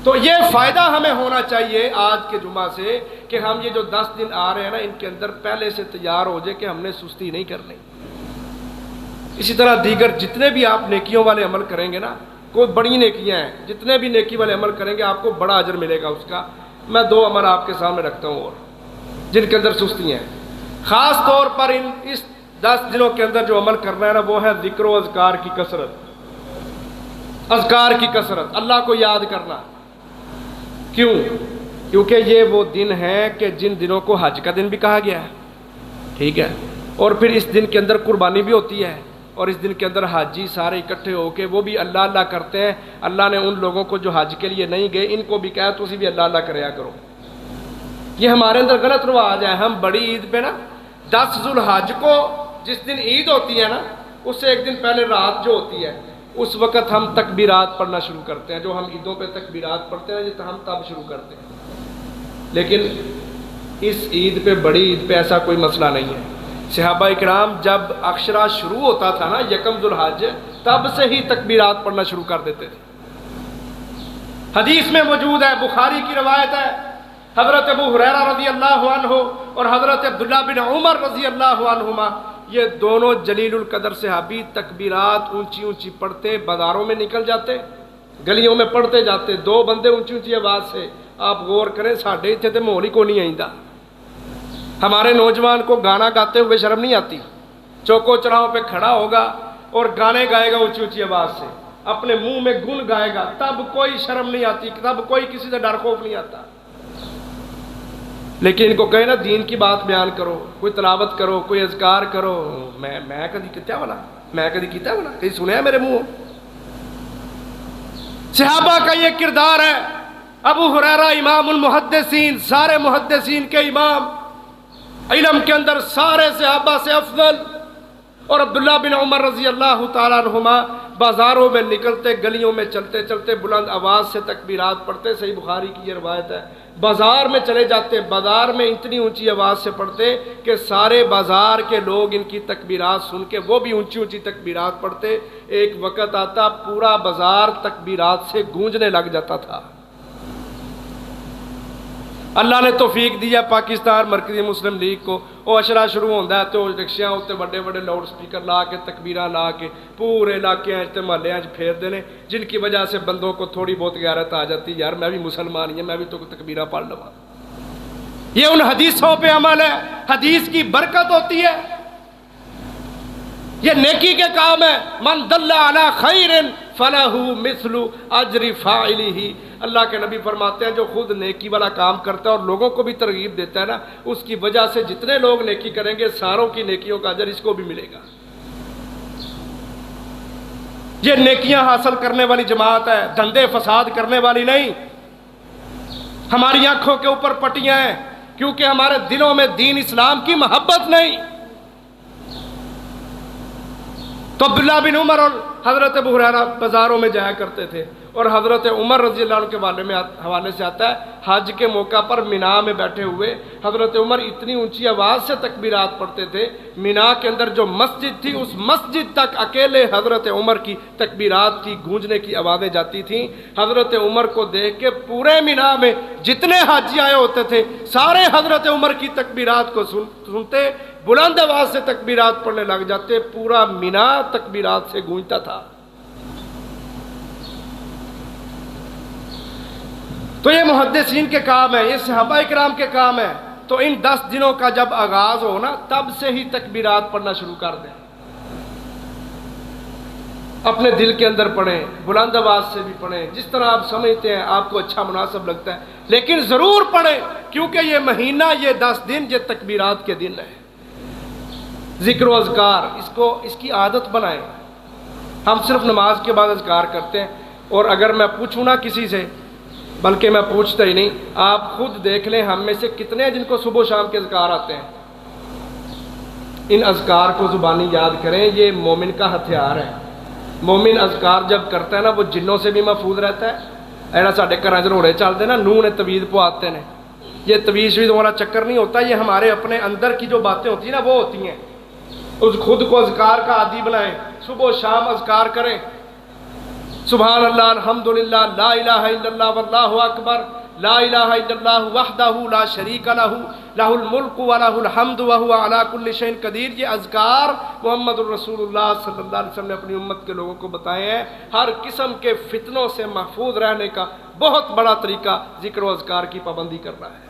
S1: تو یہ فائدہ ہمیں ہونا چاہیے آج کے جمعہ سے کہ ہم یہ جو 10 دن آ رہے ہیں نا ان کے اندر پہلے سے تیار ہو جائے کہ ہم نے سستی نہیں کرنی۔ اسی طرح دیگر جتنے بھی آپ نیکیوں والے عمل کریں گے نا، کوئی بڑی نیکیاں ہیں، جتنے بھی نیکی والے عمل کریں گے آپ کو بڑا اجر ملے گا اس کا۔ میں 2 عمل آپ کے سامنے رکھتا ہوں اور جن کے اندر سستی ہیں، خاص طور پر اس 10 دنوں کے اندر جو عمل کرنا ہے نا وہ ہے ذکر و اذکار کی کثرت، اذکار کی کثرت، اللہ کو یاد کرنا۔ کیوں؟ کیونکہ یہ وہ دن ہے کہ جن دنوں کو حج کا دن بھی کہا گیا ہے، ٹھیک ہے، اور پھر اس دن کے اندر قربانی بھی ہوتی ہے، اور اس دن کے اندر حاجی سارے اکٹھے ہو کے وہ بھی اللہ اللہ کرتے ہیں۔ اللہ نے ان لوگوں کو جو حج کے لیے نہیں گئے ان کو بھی کہا تو اسی بھی اللہ اللہ کریا کرو۔ یہ ہمارے اندر غلط رواج ہے۔ ہم بڑی عید پہ نا 10 ذو الحج کو جس دن عید ہوتی ہے نا اس سے ایک دن پہلے رات جو ہوتی ہے اس وقت ہم تکبیرات پڑھنا شروع کرتے ہیں، جو ہم عیدوں پہ تکبیرات پڑھتے ہیں یہ ہم تب شروع کرتے ہیں۔ لیکن اس عید پہ بڑی عید پہ ایسا کوئی مسئلہ نہیں ہے۔ صحابہ اکرام جب اکشرا شروع ہوتا تھا نا یکم ذو الحج تب سے ہی تکبیرات پڑھنا شروع کر دیتے تھے۔ حدیث میں موجود ہے، بخاری کی روایت ہے، حضرت ابو ہریرہ رضی اللہ عنہ اور حضرت عبداللہ بن عمر رضی اللہ عنہما، یہ دونوں جلیل القدر صحابی تکبیرات اونچی اونچی پڑھتے بازاروں میں نکل جاتے، گلیوں میں پڑھتے جاتے، 2 بندے اونچی اونچی آواز سے، آپ غور کریں ساڈے اتنے تے ماحول ہی کو نہیں آئندہ۔ ہمارے نوجوان کو گانا گاتے ہوئے شرم نہیں آتی، چوکو چراہوں پہ کھڑا ہوگا اور گانے گائے گا اونچی اونچی آواز سے، اپنے منہ میں گن گائے گا، تب کوئی شرم نہیں آتی، تب کوئی کسی سے ڈر خوف نہیں آتا۔ لیکن ان کو کہے نا دین کی بات بیان کرو، کوئی تلاوت کرو، کوئی اذکار کرو، میں کدی کیتا والا، میں کدی کیتا والا، کہیں سنیا میرے منہ؟ صحابہ کا یہ کردار ہے۔ ابو ہریرہ امام المحدثین، سارے محدثین کے امام، علم کے اندر سارے صحابہ سے افضل، اور عبداللہ بن عمر رضی اللہ تعالیٰ عنہما بازاروں میں نکلتے، گلیوں میں چلتے چلتے بلند آواز سے تکبیرات پڑھتے۔ صحیح بخاری کی یہ روایت ہے، بازار میں چلے جاتے، بازار میں اتنی اونچی آواز سے پڑھتے کہ سارے بازار کے لوگ ان کی تکبیرات سن کے وہ بھی اونچی اونچی تکبیرات پڑھتے۔ ایک وقت آتا پورا بازار تکبیرات سے گونجنے لگ جاتا تھا۔ اللہ نے توفیق دیا پاکستان مرکزی مسلم لیگ کو، وہ اشرا شروع ہوتا ہے تو رکشیاں اتنے بڑے بڑے لاؤڈ سپیکر لا کے تکبیراں لا کے پورے علاقے محلے پھیر دینے، جن کی وجہ سے بندوں کو تھوڑی بہت غیرت آ جاتی، یار میں بھی مسلمان ہی، میں بھی تو تکبیراں پڑھ لوں۔ یہ ان حدیثوں پہ عمل ہے، حدیث کی برکت ہوتی ہے، یہ نیکی کے کام ہے۔ من دل علی خیر فلہ مثل اجر فاعلہ، اللہ کے نبی فرماتے ہیں جو خود نیکی والا کام کرتا ہے اور لوگوں کو بھی ترغیب دیتا ہے نا، اس کی وجہ سے جتنے لوگ نیکی کریں گے ساروں کی نیکیوں کا اجر اس کو بھی ملے گا۔ یہ نیکیاں حاصل کرنے والی جماعت ہے، دھندے فساد کرنے والی نہیں۔ ہماری آنکھوں کے اوپر پٹیاں ہیں کیونکہ ہمارے دلوں میں دین اسلام کی محبت نہیں۔ تو عبداللہ بن عمر اور حضرت ابو ہریرہ بازاروں میں جایا کرتے تھے، اور حضرت عمر رضی اللہ عنہ کے حوالے سے آتا ہے حج کے موقع پر مینا میں بیٹھے ہوئے حضرت عمر اتنی اونچی آواز سے تکبیرات پڑھتے تھے، مینا کے اندر جو مسجد تھی اس مسجد تک اکیلے حضرت عمر کی تکبیرات کی گونجنے کی آوازیں جاتی تھیں۔ حضرت عمر کو دیکھ کے پورے مینا میں جتنے حاجی آئے ہوتے تھے سارے حضرت عمر کی تکبیرات کو سنتے، بلند آواز سے تکبیرات پڑھنے لگ جاتے، پورا مینا تکبیرات سے گونجتا تھا۔ تو یہ محدثین کے کام ہے، یہ صحابہ اکرام کے کام ہے۔ تو ان 10 دنوں کا جب آغاز ہو نا تب سے ہی تکبیرات پڑھنا شروع کر دیں، اپنے دل کے اندر پڑھیں، بلند آواز سے بھی پڑھیں، جس طرح آپ سمجھتے ہیں آپ کو اچھا مناسب لگتا ہے، لیکن ضرور پڑھیں کیونکہ یہ مہینہ، یہ 10 دن یہ تکبیرات کے دن ہے۔ ذکر و اذکار اس کی عادت بنائیں۔ ہم صرف نماز کے بعد اذکار کرتے ہیں، اور اگر میں پوچھوں نا کسی سے، بلکہ میں پوچھتا ہی نہیں، آپ خود دیکھ لیں ہم میں سے کتنے ہیں جن کو صبح و شام کے اذکار آتے ہیں؟ ان اذکار کو زبانی یاد کریں، یہ مومن کا ہتھیار ہے۔ مومن اذکار جب کرتا ہے نا وہ جنوں سے بھی محفوظ رہتا ہے۔ ایسا ساڈے گھر جھروڑے چلتے نا، نوح نے تویز پواتے ہیں، یہ تویز والا چکر نہیں ہوتا، یہ ہمارے اپنے اندر کی جو باتیں ہوتی ہیں نا وہ ہوتی ہیں۔ اس خود کو اذکار کا عادی بنائیں، صبح و شام اذکار کریں، سبحان اللہ، الحمدللہ، لا الہ الا اللہ واللہ اکبر، لا الہ الا اللہ وحدہ لا شریک لہ، لہ الملک و لہ الحمد وہو علی کل شیء قدیر۔ یہ اذکار محمد الرسول اللہ صلی اللہ علیہ وسلم نے اپنی امت کے لوگوں کو بتائے ہیں۔ ہر قسم کے فتنوں سے محفوظ رہنے کا بہت بڑا طریقہ ذکر و اذکار کی پابندی کرنا ہے۔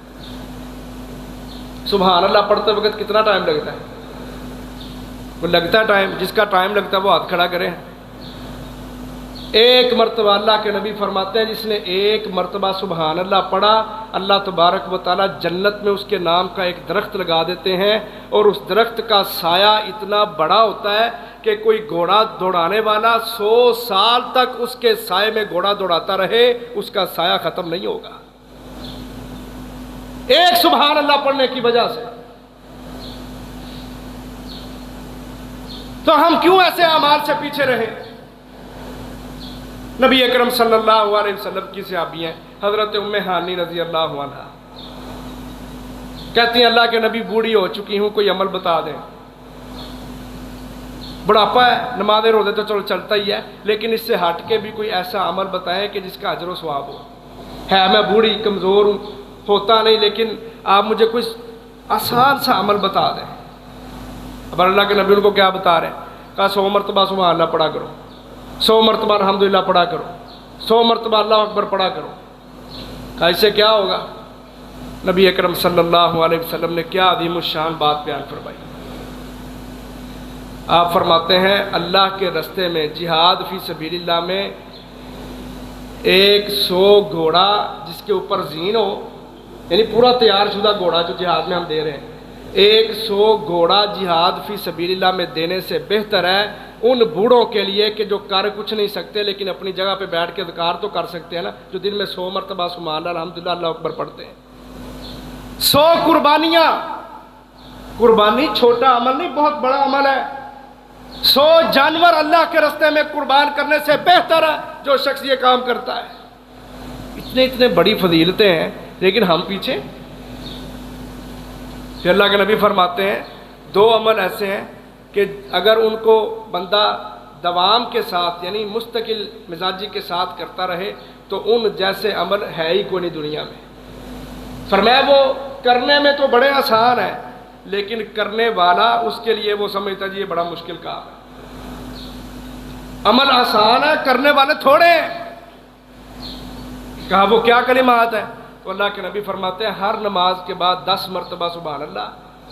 S1: سبحان اللہ پڑھتے وقت کتنا ٹائم لگتا ہے؟ وہ لگتا ہے ٹائم، جس کا ٹائم لگتا ہے وہ ہاتھ کھڑا کریں۔ ایک مرتبہ اللہ کے نبی فرماتے ہیں جس نے ایک مرتبہ سبحان اللہ پڑھا، اللہ تبارک و تعالیٰ جنت میں اس کے نام کا ایک درخت لگا دیتے ہیں، اور اس درخت کا سایہ اتنا بڑا ہوتا ہے کہ کوئی گھوڑا دوڑانے والا 100 سال تک اس کے سائے میں گھوڑا دوڑاتا رہے، اس کا سایہ ختم نہیں ہوگا، ایک سبحان اللہ پڑھنے کی وجہ سے۔ تو ہم کیوں ایسے اعمال سے پیچھے رہیں؟ نبی اکرم صلی اللہ علیہ وسلم کی صحابی ہیں حضرت ام ہانی رضی اللہ عنہ، کہتی ہیں اللہ کے نبی بوڑھی ہو چکی ہوں، کوئی عمل بتا دیں۔ بڑھاپا ہے، نمازیں روزے تو چلو چلتا ہی ہے، لیکن اس سے ہٹ کے بھی کوئی ایسا عمل بتائیں کہ جس کا اجر و ثواب ہو۔ ہے میں بوڑھی کمزور ہوں، ہوتا نہیں، لیکن آپ مجھے کوئی آسان سا عمل بتا دیں۔ اب اللہ کے نبی ان کو کیا بتا رہے ہیں؟ کہا 100 مرتبہ سبحان اللہ پڑھا کرو، 100 مرتبہ الحمدللہ پڑھا کرو، 100 مرتبہ اللہ اکبر پڑھا کرو۔ کہا اس سے کیا ہوگا؟ نبی اکرم صلی اللہ علیہ وسلم نے کیا عظیم الشان بات بیان فرمائی۔ آپ فرماتے ہیں اللہ کے رستے میں جہاد فی سبیل اللہ میں 100 گھوڑا جس کے اوپر زین ہو، یعنی پورا تیار شدہ گھوڑا جو جہاد میں ہم دے رہے ہیں، 100 گھوڑا جہاد فی سبیل اللہ میں دینے سے بہتر ہے ان بوڑھوں کے لیے کہ جو کر کچھ نہیں سکتے لیکن اپنی جگہ پہ بیٹھ کے اذکار تو کر سکتے ہیں نا، جو دن میں 100 مرتبہ سبحان اللہ الحمدللہ اللہ اکبر پڑھتے ہیں۔ 100 قربانیاں، قربانی چھوٹا عمل نہیں، بہت بڑا عمل ہے۔ 100 جانور اللہ کے راستے میں قربان کرنے سے بہتر ہے جو شخص یہ کام کرتا ہے۔ اتنے بڑی فضیلتیں ہیں لیکن ہم پیچھے۔ پھر اللہ کے نبی فرماتے ہیں 2 عمل ایسے ہیں کہ اگر ان کو بندہ دوام کے ساتھ یعنی مستقل مزاجی کے ساتھ کرتا رہے تو ان جیسے عمل ہے ہی کوئی نہیں دنیا میں۔ فرمایا وہ کرنے میں تو بڑے آسان ہے لیکن کرنے والا اس کے لیے وہ سمجھتا جی یہ بڑا مشکل کام ہے۔ عمل آسان ہے، کرنے والے تھوڑے ہیں۔ کہا وہ کیا کلمات ہے؟ تو اللہ کے نبی فرماتے ہیں ہر نماز کے بعد 10 مرتبہ سبحان اللہ،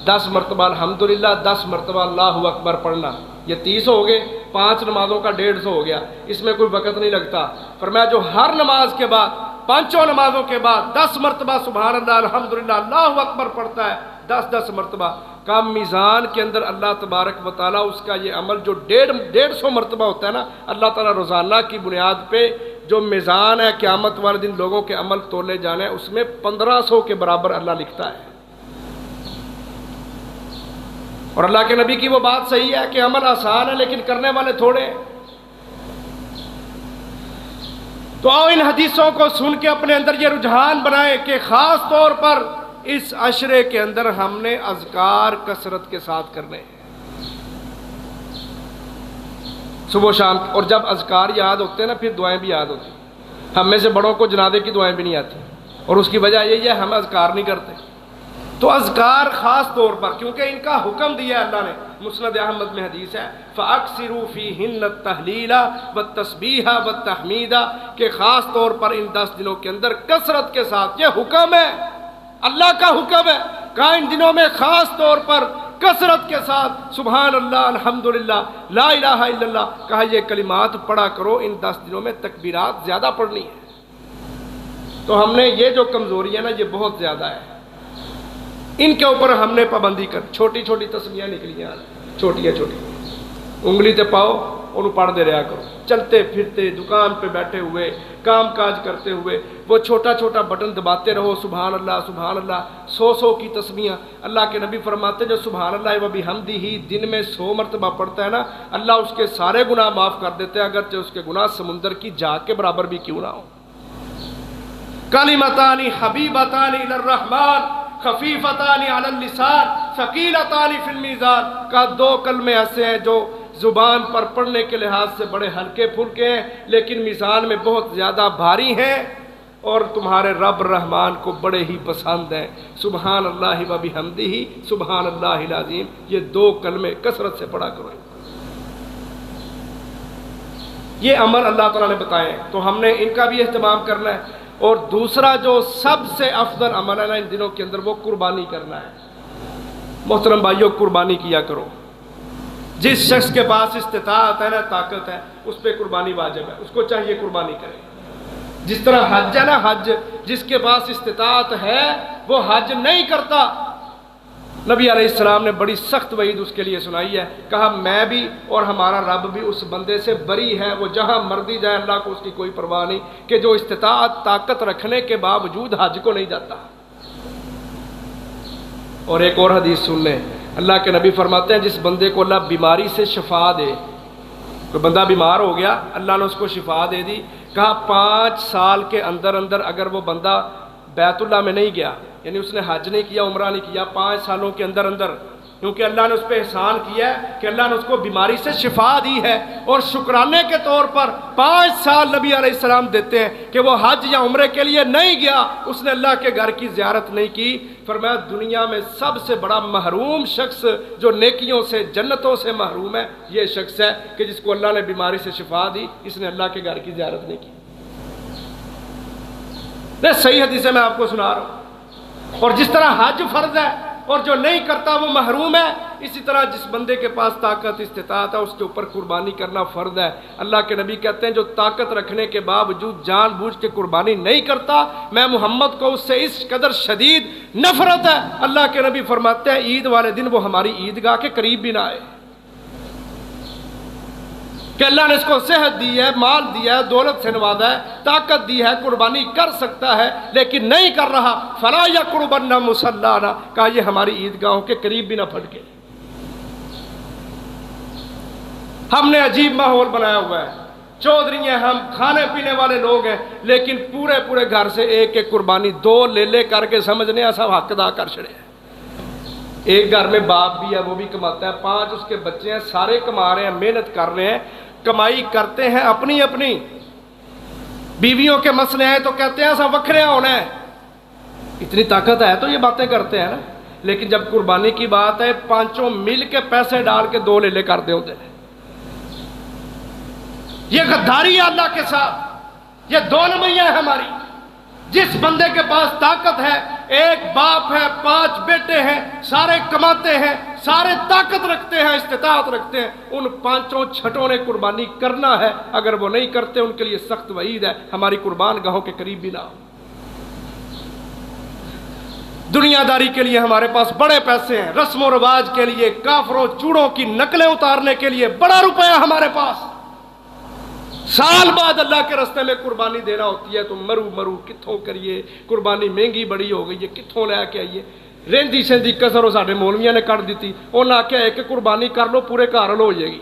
S1: 10 مرتبہ الحمدللہ، 10 مرتبہ اللہ اکبر پڑھنا، یہ 30 ہو گئے، 5 نمازوں کا 150 ہو گیا، اس میں کوئی وقت نہیں لگتا۔ فرمایا جو ہر نماز کے بعد 5 نمازوں کے بعد 10 مرتبہ سبحان اللہ الحمدللہ اللہ اکبر پڑھتا ہے، 10 مرتبہ کا میزان کے اندر اللہ تبارک و تعالیٰ اس کا یہ عمل جو 150 مرتبہ ہوتا ہے نا، اللہ تعالیٰ روزانہ کی بنیاد پہ جو میزان ہے قیامت والے دن لوگوں کے عمل تولے جانے اس میں 1500 کے برابر اللہ لکھتا ہے۔ اور اللہ کے نبی کی وہ بات صحیح ہے کہ عمل آسان ہے لیکن کرنے والے تھوڑے ہیں۔ تو آؤ ان حدیثوں کو سن کے اپنے اندر یہ رجحان بنائیں کہ خاص طور پر اس عشرے کے اندر ہم نے اذکار کثرت کے ساتھ کرنے ہیں، صبح و شام۔ اور جب اذکار یاد ہوتے ہیں نا پھر دعائیں بھی یاد ہوتی ہیں۔ ہم میں سے بڑوں کو جنازے کی دعائیں بھی نہیں آتی اور اس کی وجہ یہی ہے ہم اذکار نہیں کرتے۔ تو اذکار خاص طور پر کیونکہ ان کا حکم دیا ہے اللہ نے، مسند احمد میں حدیث ہے فَأَكْثِرُوا فِيهِنَّ التَّهْلِيلَ وَالتَّسْبِيحَ وَالتَّحْمِيدَ، کہ خاص طور پر ان 10 دنوں کے اندر کثرت کے ساتھ، یہ حکم ہے اللہ کا حکم ہے، کہا ان دنوں میں خاص طور پر کثرت کے ساتھ سبحان اللہ الحمدللہ لا الہ الا اللہ، کہا یہ کلمات پڑھا کرو۔ ان 10 دنوں میں تکبیرات زیادہ پڑھنی ہے۔ تو ہم نے یہ جو کمزوری ہے نا یہ بہت زیادہ ہے، ان کے اوپر ہم نے پابندی کر، چھوٹی چھوٹی تسبیحاں نکلی ہیں، چھوٹی انگلی تے پاؤ انہوں پڑھ دے رہا کرو، چلتے پھرتے دکان پہ بیٹھے ہوئے کام کاج کرتے ہوئے وہ چھوٹا چھوٹا بٹن دباتے رہو، سبحان اللہ 100 کی تسبیحاں۔ اللہ کے نبی فرماتے ہیں جو سبحان اللہ و بحمدہ دن میں 100 مرتبہ پڑھتا ہے نا، اللہ اس کے سارے گناہ معاف کر دیتے ہیں، اگرچہ اس کے گناہ سمندر کی جھاگ کے برابر بھی کیوں نہ ہو۔ کلمتان حبیبتان الی الرحمن خفیفتان علی اللسان ثقیلتان فی المیزان، کا 2 کلمے ایسے ہیں جو زبان پر پڑھنے کے لحاظ سے بڑے ہلکے پھلکے ہیں لیکن میزان میں بہت زیادہ بھاری ہیں اور تمہارے رب رحمان کو بڑے ہی پسند ہیں۔ سبحان اللہ و بحمدہ سبحان اللہ العظیم، یہ 2 کلمے کثرت سے پڑھا کرو۔ یہ عمل اللہ تعالیٰ نے بتائے ہیں تو ہم نے ان کا بھی اہتمام کرنا ہے۔ اور دوسرا جو سب سے افضل عمل ہے نا ان دنوں کے اندر، وہ قربانی کرنا ہے۔ محترم بھائیوں، قربانی کیا کرو۔ جس شخص کے پاس استطاعت ہے نا، طاقت ہے، اس پہ قربانی واجب ہے، اس کو چاہیے قربانی کرے۔ جس طرح حج ہے نا، حج جس کے پاس استطاعت ہے وہ حج نہیں کرتا، نبی علیہ السلام نے بڑی سخت وعید اس کے لیے سنائی ہے، کہا میں بھی اور ہمارا رب بھی اس بندے سے بری ہے، وہ جہاں مرضی جائے اللہ کو اس کی کوئی پرواہ نہیں، کہ جو استطاعت طاقت رکھنے کے باوجود حج کو نہیں جاتا۔ اور ایک اور حدیث سن لیں، اللہ کے نبی فرماتے ہیں جس بندے کو اللہ بیماری سے شفا دے، کوئی بندہ بیمار ہو گیا اللہ نے اس کو شفا دے دی، کہا 5 سال کے اندر اگر وہ بندہ بیت اللہ میں نہیں گیا، یعنی اس نے حج نہیں کیا عمرہ نہیں کیا، 5 سالوں کے اندر کیونکہ اللہ نے اس پہ احسان کیا ہے کہ اللہ نے اس کو بیماری سے شفا دی ہے، اور شکرانے کے طور پر 5 سال نبی علیہ السلام دیتے ہیں کہ وہ حج یا عمرے کے لیے نہیں گیا، اس نے اللہ کے گھر کی زیارت نہیں کی۔ فرمایا دنیا میں سب سے بڑا محروم شخص جو نیکیوں سے جنتوں سے محروم ہے یہ شخص ہے کہ جس کو اللہ نے بیماری سے شفا دی، اس نے اللہ کے گھر کی زیارت نہیں کی۔ صحیح حدیث ہے میں آپ کو سنا رہا ہوں۔ اور جس طرح حج فرض ہے اور جو نہیں کرتا وہ محروم ہے، اسی طرح جس بندے کے پاس طاقت استطاعت ہے اس کے اوپر قربانی کرنا فرض ہے۔ اللہ کے نبی کہتے ہیں جو طاقت رکھنے کے باوجود جان بوجھ کے قربانی نہیں کرتا، میں محمد کو اس سے اس قدر شدید نفرت ہے، اللہ کے نبی فرماتے ہیں عید والے دن وہ ہماری عیدگاہ کے قریب بھی نہ آئے۔ کہ اللہ نے اس کو صحت دی ہے، مال دیا ہے، دولت سے نوازا ہے، طاقت دی ہے، قربانی کر سکتا ہے لیکن نہیں کر رہا، فلا یقربن مصلانا، کہا یہ ہماری عیدگاہوں کے قریب بھی نہ پھٹکے۔ ہم نے عجیب ماحول بنایا ہوا ہے، چودھری ہیں ہم، کھانے پینے والے لوگ ہیں، لیکن پورے گھر سے ایک قربانی 2 لے کر کے سمجھنے ایسا حق ادا کر چھڑے ہیں۔ ایک گھر میں باپ بھی ہے، وہ بھی کماتا ہے، 5 اس کے بچے ہیں، سارے کما رہے ہیں، محنت کر رہے ہیں، کمائی کرتے ہیں اپنی بیویوں کے مسئلے ہیں تو کہتے ہیں ایسا وکھرے ہونا ہے۔ اتنی طاقت ہے تو یہ باتیں کرتے ہیں نا، لیکن جب قربانی کی بات ہے 5 مل کے پیسے ڈال کے 2 لے کر دے ہوتے ہیں۔ یہ غداری ہے اللہ کے ساتھ، یہ 2 نمائیاں ہیں ہماری۔ جس بندے کے پاس طاقت ہے، ایک باپ ہے، 5 بیٹے ہیں، سارے کماتے ہیں، سارے طاقت رکھتے ہیں، استطاعت رکھتے ہیں، ان 5 چھٹوں نے قربانی کرنا ہے، اگر وہ نہیں کرتے ان کے لیے سخت وعید ہے، ہماری قربان گاہوں کے قریب بھی نہ ہو۔ دنیا داری کے لیے ہمارے پاس بڑے پیسے ہیں، رسم و رواج کے لیے، کافروں چوڑوں کی نقلیں اتارنے کے لیے بڑا روپیہ ہمارے پاس، سال بعد اللہ کے رستے میں قربانی دینا ہوتی ہے تو مرو کتھوں کریے، قربانی مہنگی بڑی ہو گئی ہے، کتھوں لے کے آئیے، رہندی سہندی کسر ساڈے مولویاں نے کٹ دیتی، انہاں آکھیا ایک قربانی کر لو پورے گھر ہو جائے گی۔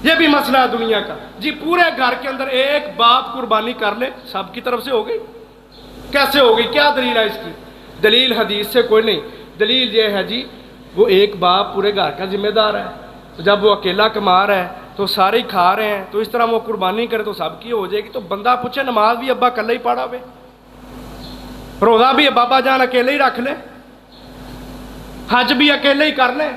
S1: یہ بھی مسئلہ ہے دنیا کا، جی پورے گھر کے اندر ایک باپ قربانی کر لے، سب کی طرف سے ہو گئی، کیسے ہو گئی؟ کیا دلیل ہے اس کی؟ دلیل حدیث سے کوئی نہیں، دلیل یہ ہے جی وہ ایک باپ پورے گھر کا ذمہ دار ہے، جب وہ اکیلا کما رہا ہے تو سارے ہی کھا رہے ہیں، تو اس طرح وہ قربانی کرے تو سب کی ہو جائے گی۔ تو بندہ پوچھے نماز بھی ابا کلے ہی پڑھا ہوئے، روزہ بھی بابا جان اکیلے ہی رکھ لے، حج بھی اکیلے ہی کر لیں۔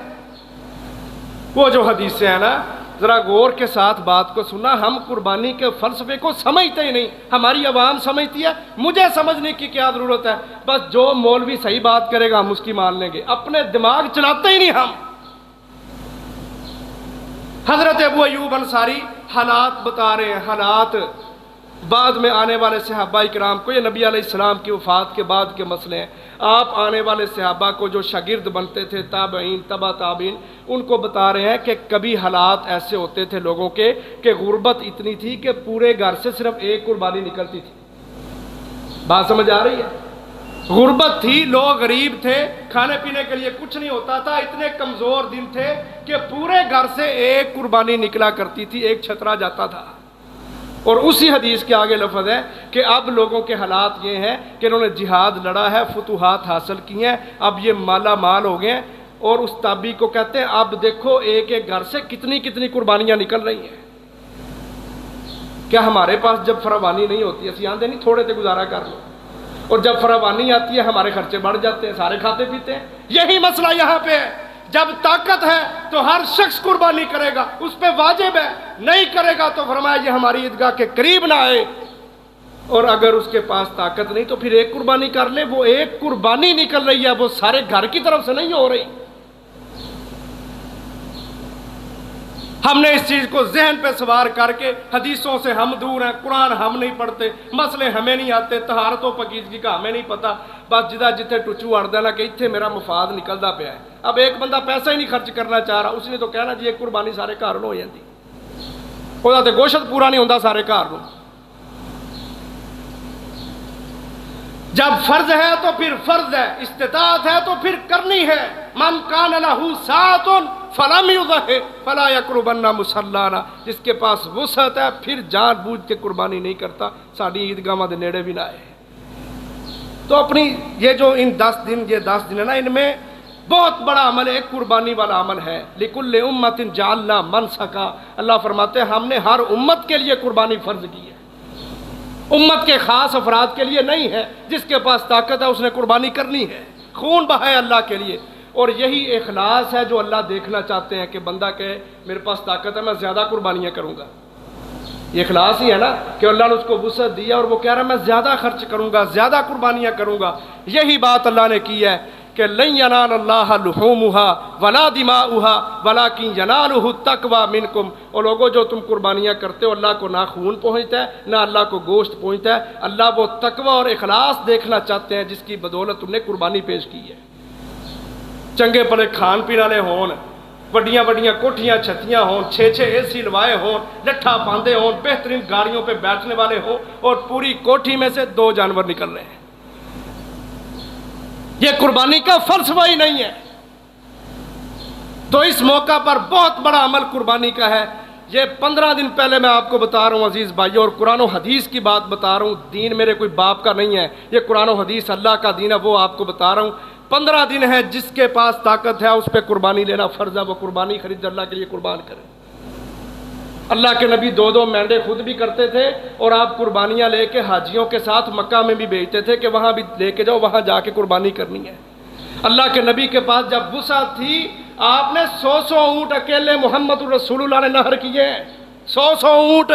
S1: وہ جو حدیثیں ہیں نا، ذرا غور کے ساتھ بات کو سننا، ہم قربانی کے فلسفے کو سمجھتے ہی نہیں، ہماری عوام سمجھتی ہے، مجھے سمجھنے کی کیا ضرورت ہے، بس جو مولوی صحیح بات کرے گا ہم اس کی مان لیں گے، اپنے دماغ چلاتے ہی نہیں ہم۔ حضرت ابو ایوب انصاری حالات بتا رہے ہیں، حالات بعد میں آنے والے صحابہ کرام کو، یہ نبی علیہ السلام کی وفات کے بعد کے مسئلے ہیں، آپ آنے والے صحابہ کو جو شاگرد بنتے تھے، تابعین، تبع تابعین، ان کو بتا رہے ہیں کہ کبھی حالات ایسے ہوتے تھے لوگوں کے کہ غربت اتنی تھی کہ پورے گھر سے صرف ایک قربانی نکلتی تھی۔ بات سمجھ آ رہی ہے؟ غربت تھی، لوگ غریب تھے، کھانے پینے کے لیے کچھ نہیں ہوتا تھا، اتنے کمزور دن تھے کہ پورے گھر سے ایک قربانی نکلا کرتی تھی، ایک چھترا جاتا تھا۔ اور اسی حدیث کے آگے لفظ ہے کہ اب لوگوں کے حالات یہ ہیں کہ انہوں نے جہاد لڑا ہے، فتوحات حاصل کی ہیں، اب یہ مالا مال ہو گئے ہیں، اور اس تابعی کو کہتے ہیں اب دیکھو ایک ایک گھر سے کتنی کتنی قربانیاں نکل رہی ہیں۔ کیا ہمارے پاس جب فراوانی نہیں ہوتی، اسی آندے نہیں تھوڑے سے گزارا کر لو، اور جب فراوانی آتی ہے ہمارے خرچے بڑھ جاتے ہیں، سارے کھاتے پیتے ہیں۔ یہی مسئلہ یہاں پہ ہے، جب طاقت ہے تو ہر شخص قربانی کرے گا، اس پہ واجب ہے، نہیں کرے گا تو فرمایا یہ ہماری عیدگاہ کے قریب نہ آئے۔ اور اگر اس کے پاس طاقت نہیں تو پھر ایک قربانی کر لے، وہ ایک قربانی نکل رہی ہے، وہ سارے گھر کی طرف سے نہیں ہو رہی۔ ہم نے اس چیز کو ذہن پہ سوار کر کے، حدیثوں سے ہم دور ہیں، قرآن ہم نہیں پڑھتے، مسئلے ہمیں نہیں آتے، طہارت و پاکیزگی کا ہمیں نہیں پتہ، بس جدہ جتنے ٹچو اڑ دینا کہ اتنے میرا مفاد نکلتا پیا ہے۔ اب ایک بندہ پیسہ ہی نہیں خرچ کرنا چاہ رہا، اس نے تو کہنا جی ایک قربانی سارے گھر نو ہو جاتی، وہ تے گوشت پورا نہیں ہوتا سارے گھر نو۔ جب فرض ہے تو پھر فرض ہے، استطاعت ہے تو پھر کرنی ہے۔ من کان لہ سعۃ فلم یضحِ فلا یقربن مصلانا، جس کے پاس وسعت ہے پھر جان بوجھ کے قربانی نہیں کرتا، ساڈی عیدگاہ دے نیڑے بھی نہ آئے۔ تو اپنی یہ جو ان 10 دن، یہ 10 دن ہے نا، ان میں بہت بڑا عمل ہے، ایک قربانی والا عمل ہے۔ لکل امت جعلنا منسکا، اللہ فرماتے ہیں ہم نے ہر امت کے لیے قربانی فرض کی ہے، امت کے خاص افراد کے لیے نہیں ہے۔ جس کے پاس طاقت ہے اس نے قربانی کرنی ہے، خون بہائے اللہ کے لیے۔ اور یہی اخلاص ہے جو اللہ دیکھنا چاہتے ہیں کہ بندہ کہے میرے پاس طاقت ہے میں زیادہ قربانیاں کروں گا، یہ اخلاص ہی ہے نا کہ اللہ نے اس کو وسعت دیا اور وہ کہہ رہا ہے میں زیادہ خرچ کروں گا، زیادہ قربانیاں کروں گا۔ یہی بات اللہ نے کی ہے کہ لن ینال اللہ لحومها ولا دماؤها ولکن ینالہ التقوی منکم، اور لوگوں جو تم قربانیاں کرتے ہو اللہ کو نہ خون پہنچتا ہے نہ اللہ کو گوشت پہنچتا ہے، اللہ وہ تقوی اور اخلاص دیکھنا چاہتے ہیں جس کی بدولت تم نے قربانی پیش کی ہے۔ چنگے پلے کھان پین والے ہون، وڈیاں وڈیاں کوٹھیاں چھتیاں ہون، 6 اے سی لوائے ہون، لٹھا باندھے ہون، بہترین گاڑیوں پہ بیٹھنے والے ہوں، اور پوری کوٹھی میں سے 2 جانور نکل رہے ہیں، یہ قربانی کا فلسفہ ہی نہیں ہے۔ تو اس موقع پر بہت بڑا عمل قربانی کا ہے۔ یہ 15 دن پہلے میں آپ کو بتا رہا ہوں عزیز بھائیو، اور قرآن و حدیث کی بات بتا رہا ہوں، دین میرے کوئی باپ کا نہیں ہے، یہ قرآن و حدیث اللہ کا دین ہے، وہ آپ کو بتا رہا ہوں۔ 15 دن ہے، جس کے پاس طاقت ہے اس پہ قربانی لینا فرض ہے، وہ قربانی خرید اللہ کے لیے قربان کرے۔ اللہ کے نبی 2 مینڈے خود بھی کرتے تھے، اور آپ قربانیاں لے کے حاجیوں کے ساتھ مکہ میں بھی بھیجتے تھے کہ وہاں بھی لے کے جاؤ، وہاں جا کے قربانی کرنی ہے۔ اللہ کے نبی کے پاس جب وسعت تھی، آپ نے 100 اونٹ اکیلے محمد رسول اللہ نے نہر کیے، 100 اونٹ۔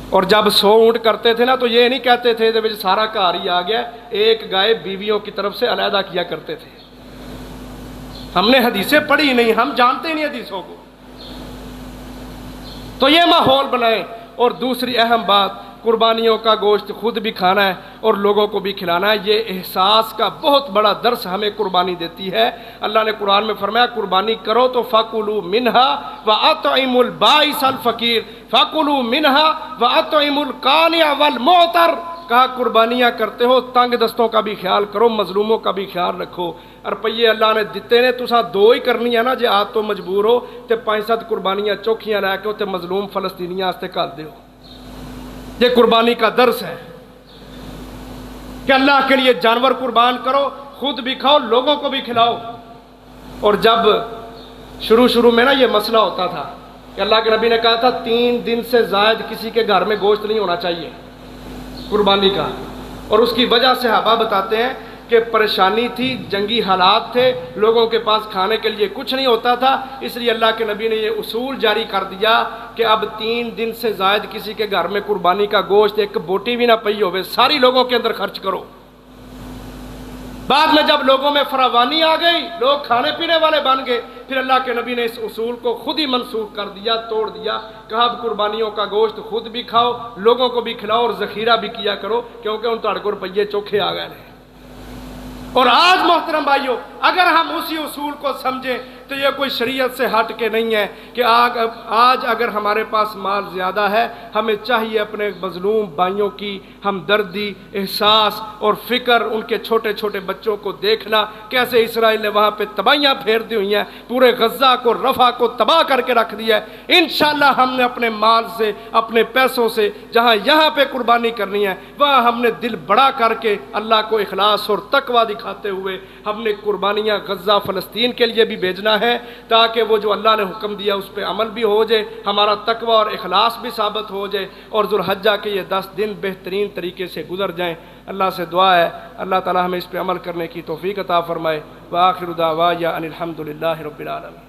S1: اور جب 100 اونٹ کرتے تھے نا تو یہ نہیں کہتے تھے کہ سارا گھر ہی آ گیا، ایک گائے بیویوں کی طرف سے علیحدہ کیا کرتے تھے۔ ہم نے حدیثیں پڑھی نہیں، ہم جانتے نہیں حدیثوں کو، تو یہ ماحول بنائیں۔ اور دوسری اہم بات، قربانیوں کا گوشت خود بھی کھانا ہے اور لوگوں کو بھی کھلانا ہے۔ یہ احساس کا بہت بڑا درس ہمیں قربانی دیتی ہے۔ اللہ نے قرآن میں فرمایا قربانی کرو تو فَكُلُوا مِنْهَا وَأَطْعِمُوا الْبَائِسَ الْفَقِيرَ فَكُلُوا مِنْهَا وَأَطْعِمُوا الْقَانِعَ وَالْمُعْتَرَ، کہا قربانیاں کرتے ہو تنگ دستوں کا بھی خیال کرو، مظلوموں کا بھی خیال رکھو۔ روپیے اللہ نے دیتے نے، تساں 2 ہی کرنی ہے نا، جے آج تو مجبور ہو تے 5-7 قربانیاں چوکھیاں لے کے تے مظلوم فلسطینیاں واسطے کر دیو۔ یہ قربانی کا درس ہے کہ اللہ کے لیے جانور قربان کرو، خود بھی کھاؤ، لوگوں کو بھی کھلاؤ۔ اور جب شروع میں نا یہ مسئلہ ہوتا تھا کہ اللہ کے نبی نے کہا تھا 3 دن سے زائد کسی کے گھر میں گوشت نہیں ہونا چاہیے قربانی کا، اور اس کی وجہ صحابہ بتاتے ہیں کہ پریشانی تھی، جنگی حالات تھے، لوگوں کے پاس کھانے کے لیے کچھ نہیں ہوتا تھا، اس لیے اللہ کے نبی نے یہ اصول جاری کر دیا کہ اب 3 دن سے زائد کسی کے گھر میں قربانی کا گوشت ایک بوٹی بھی نہ پئی ہوئے، ساری لوگوں کے اندر خرچ کرو۔ بعد میں جب لوگوں میں فراوانی آ گئی، لوگ کھانے پینے والے بن گئے، پھر اللہ کے نبی نے اس اصول کو خود ہی منسوخ کر دیا، توڑ دیا، کہا اب قربانیوں کا گوشت خود بھی کھاؤ، لوگوں کو بھی کھلاؤ اور ذخیرہ بھی کیا کرو، کیونکہ ان تڑ کو روپیے چوکھے آ گئے ہیں۔ اور آج محترم بھائیوں، اگر ہم اسی اصول کو سمجھیں تو یہ کوئی شریعت سے ہٹ کے نہیں ہے کہ آج اگر ہمارے پاس مال زیادہ ہے، ہمیں چاہیے اپنے مظلوم بھائیوں کی ہمدردی، احساس اور فکر، ان کے چھوٹے چھوٹے بچوں کو دیکھنا، کیسے اسرائیل نے وہاں پہ تباہیاں پھیر دی ہوئی ہیں، پورے غزہ کو، رفح کو تباہ کر کے رکھ دیا ہے۔ انشاءاللہ ہم نے اپنے مال سے، اپنے پیسوں سے جہاں یہاں پہ قربانی کرنی ہے، وہاں ہم نے دل بڑا کر کے اللہ کو اخلاص اور تقوی دکھاتے ہوئے ہم نے قربانیاں غزہ فلسطین کے لیے بھی بھیجنا ہے، تاکہ وہ جو اللہ نے حکم دیا اس پہ عمل بھی ہو جائے، ہمارا تقوی اور اخلاص بھی ثابت ہو جائے، اور ذوالحجہ کے یہ 10 دن بہترین طریقے سے گزر جائیں۔ اللہ سے دعا ہے اللہ تعالی ہمیں اس پہ عمل کرنے کی توفیق عطا فرمائے۔ وآخر دعوانا ان الحمد للہ رب العالمین۔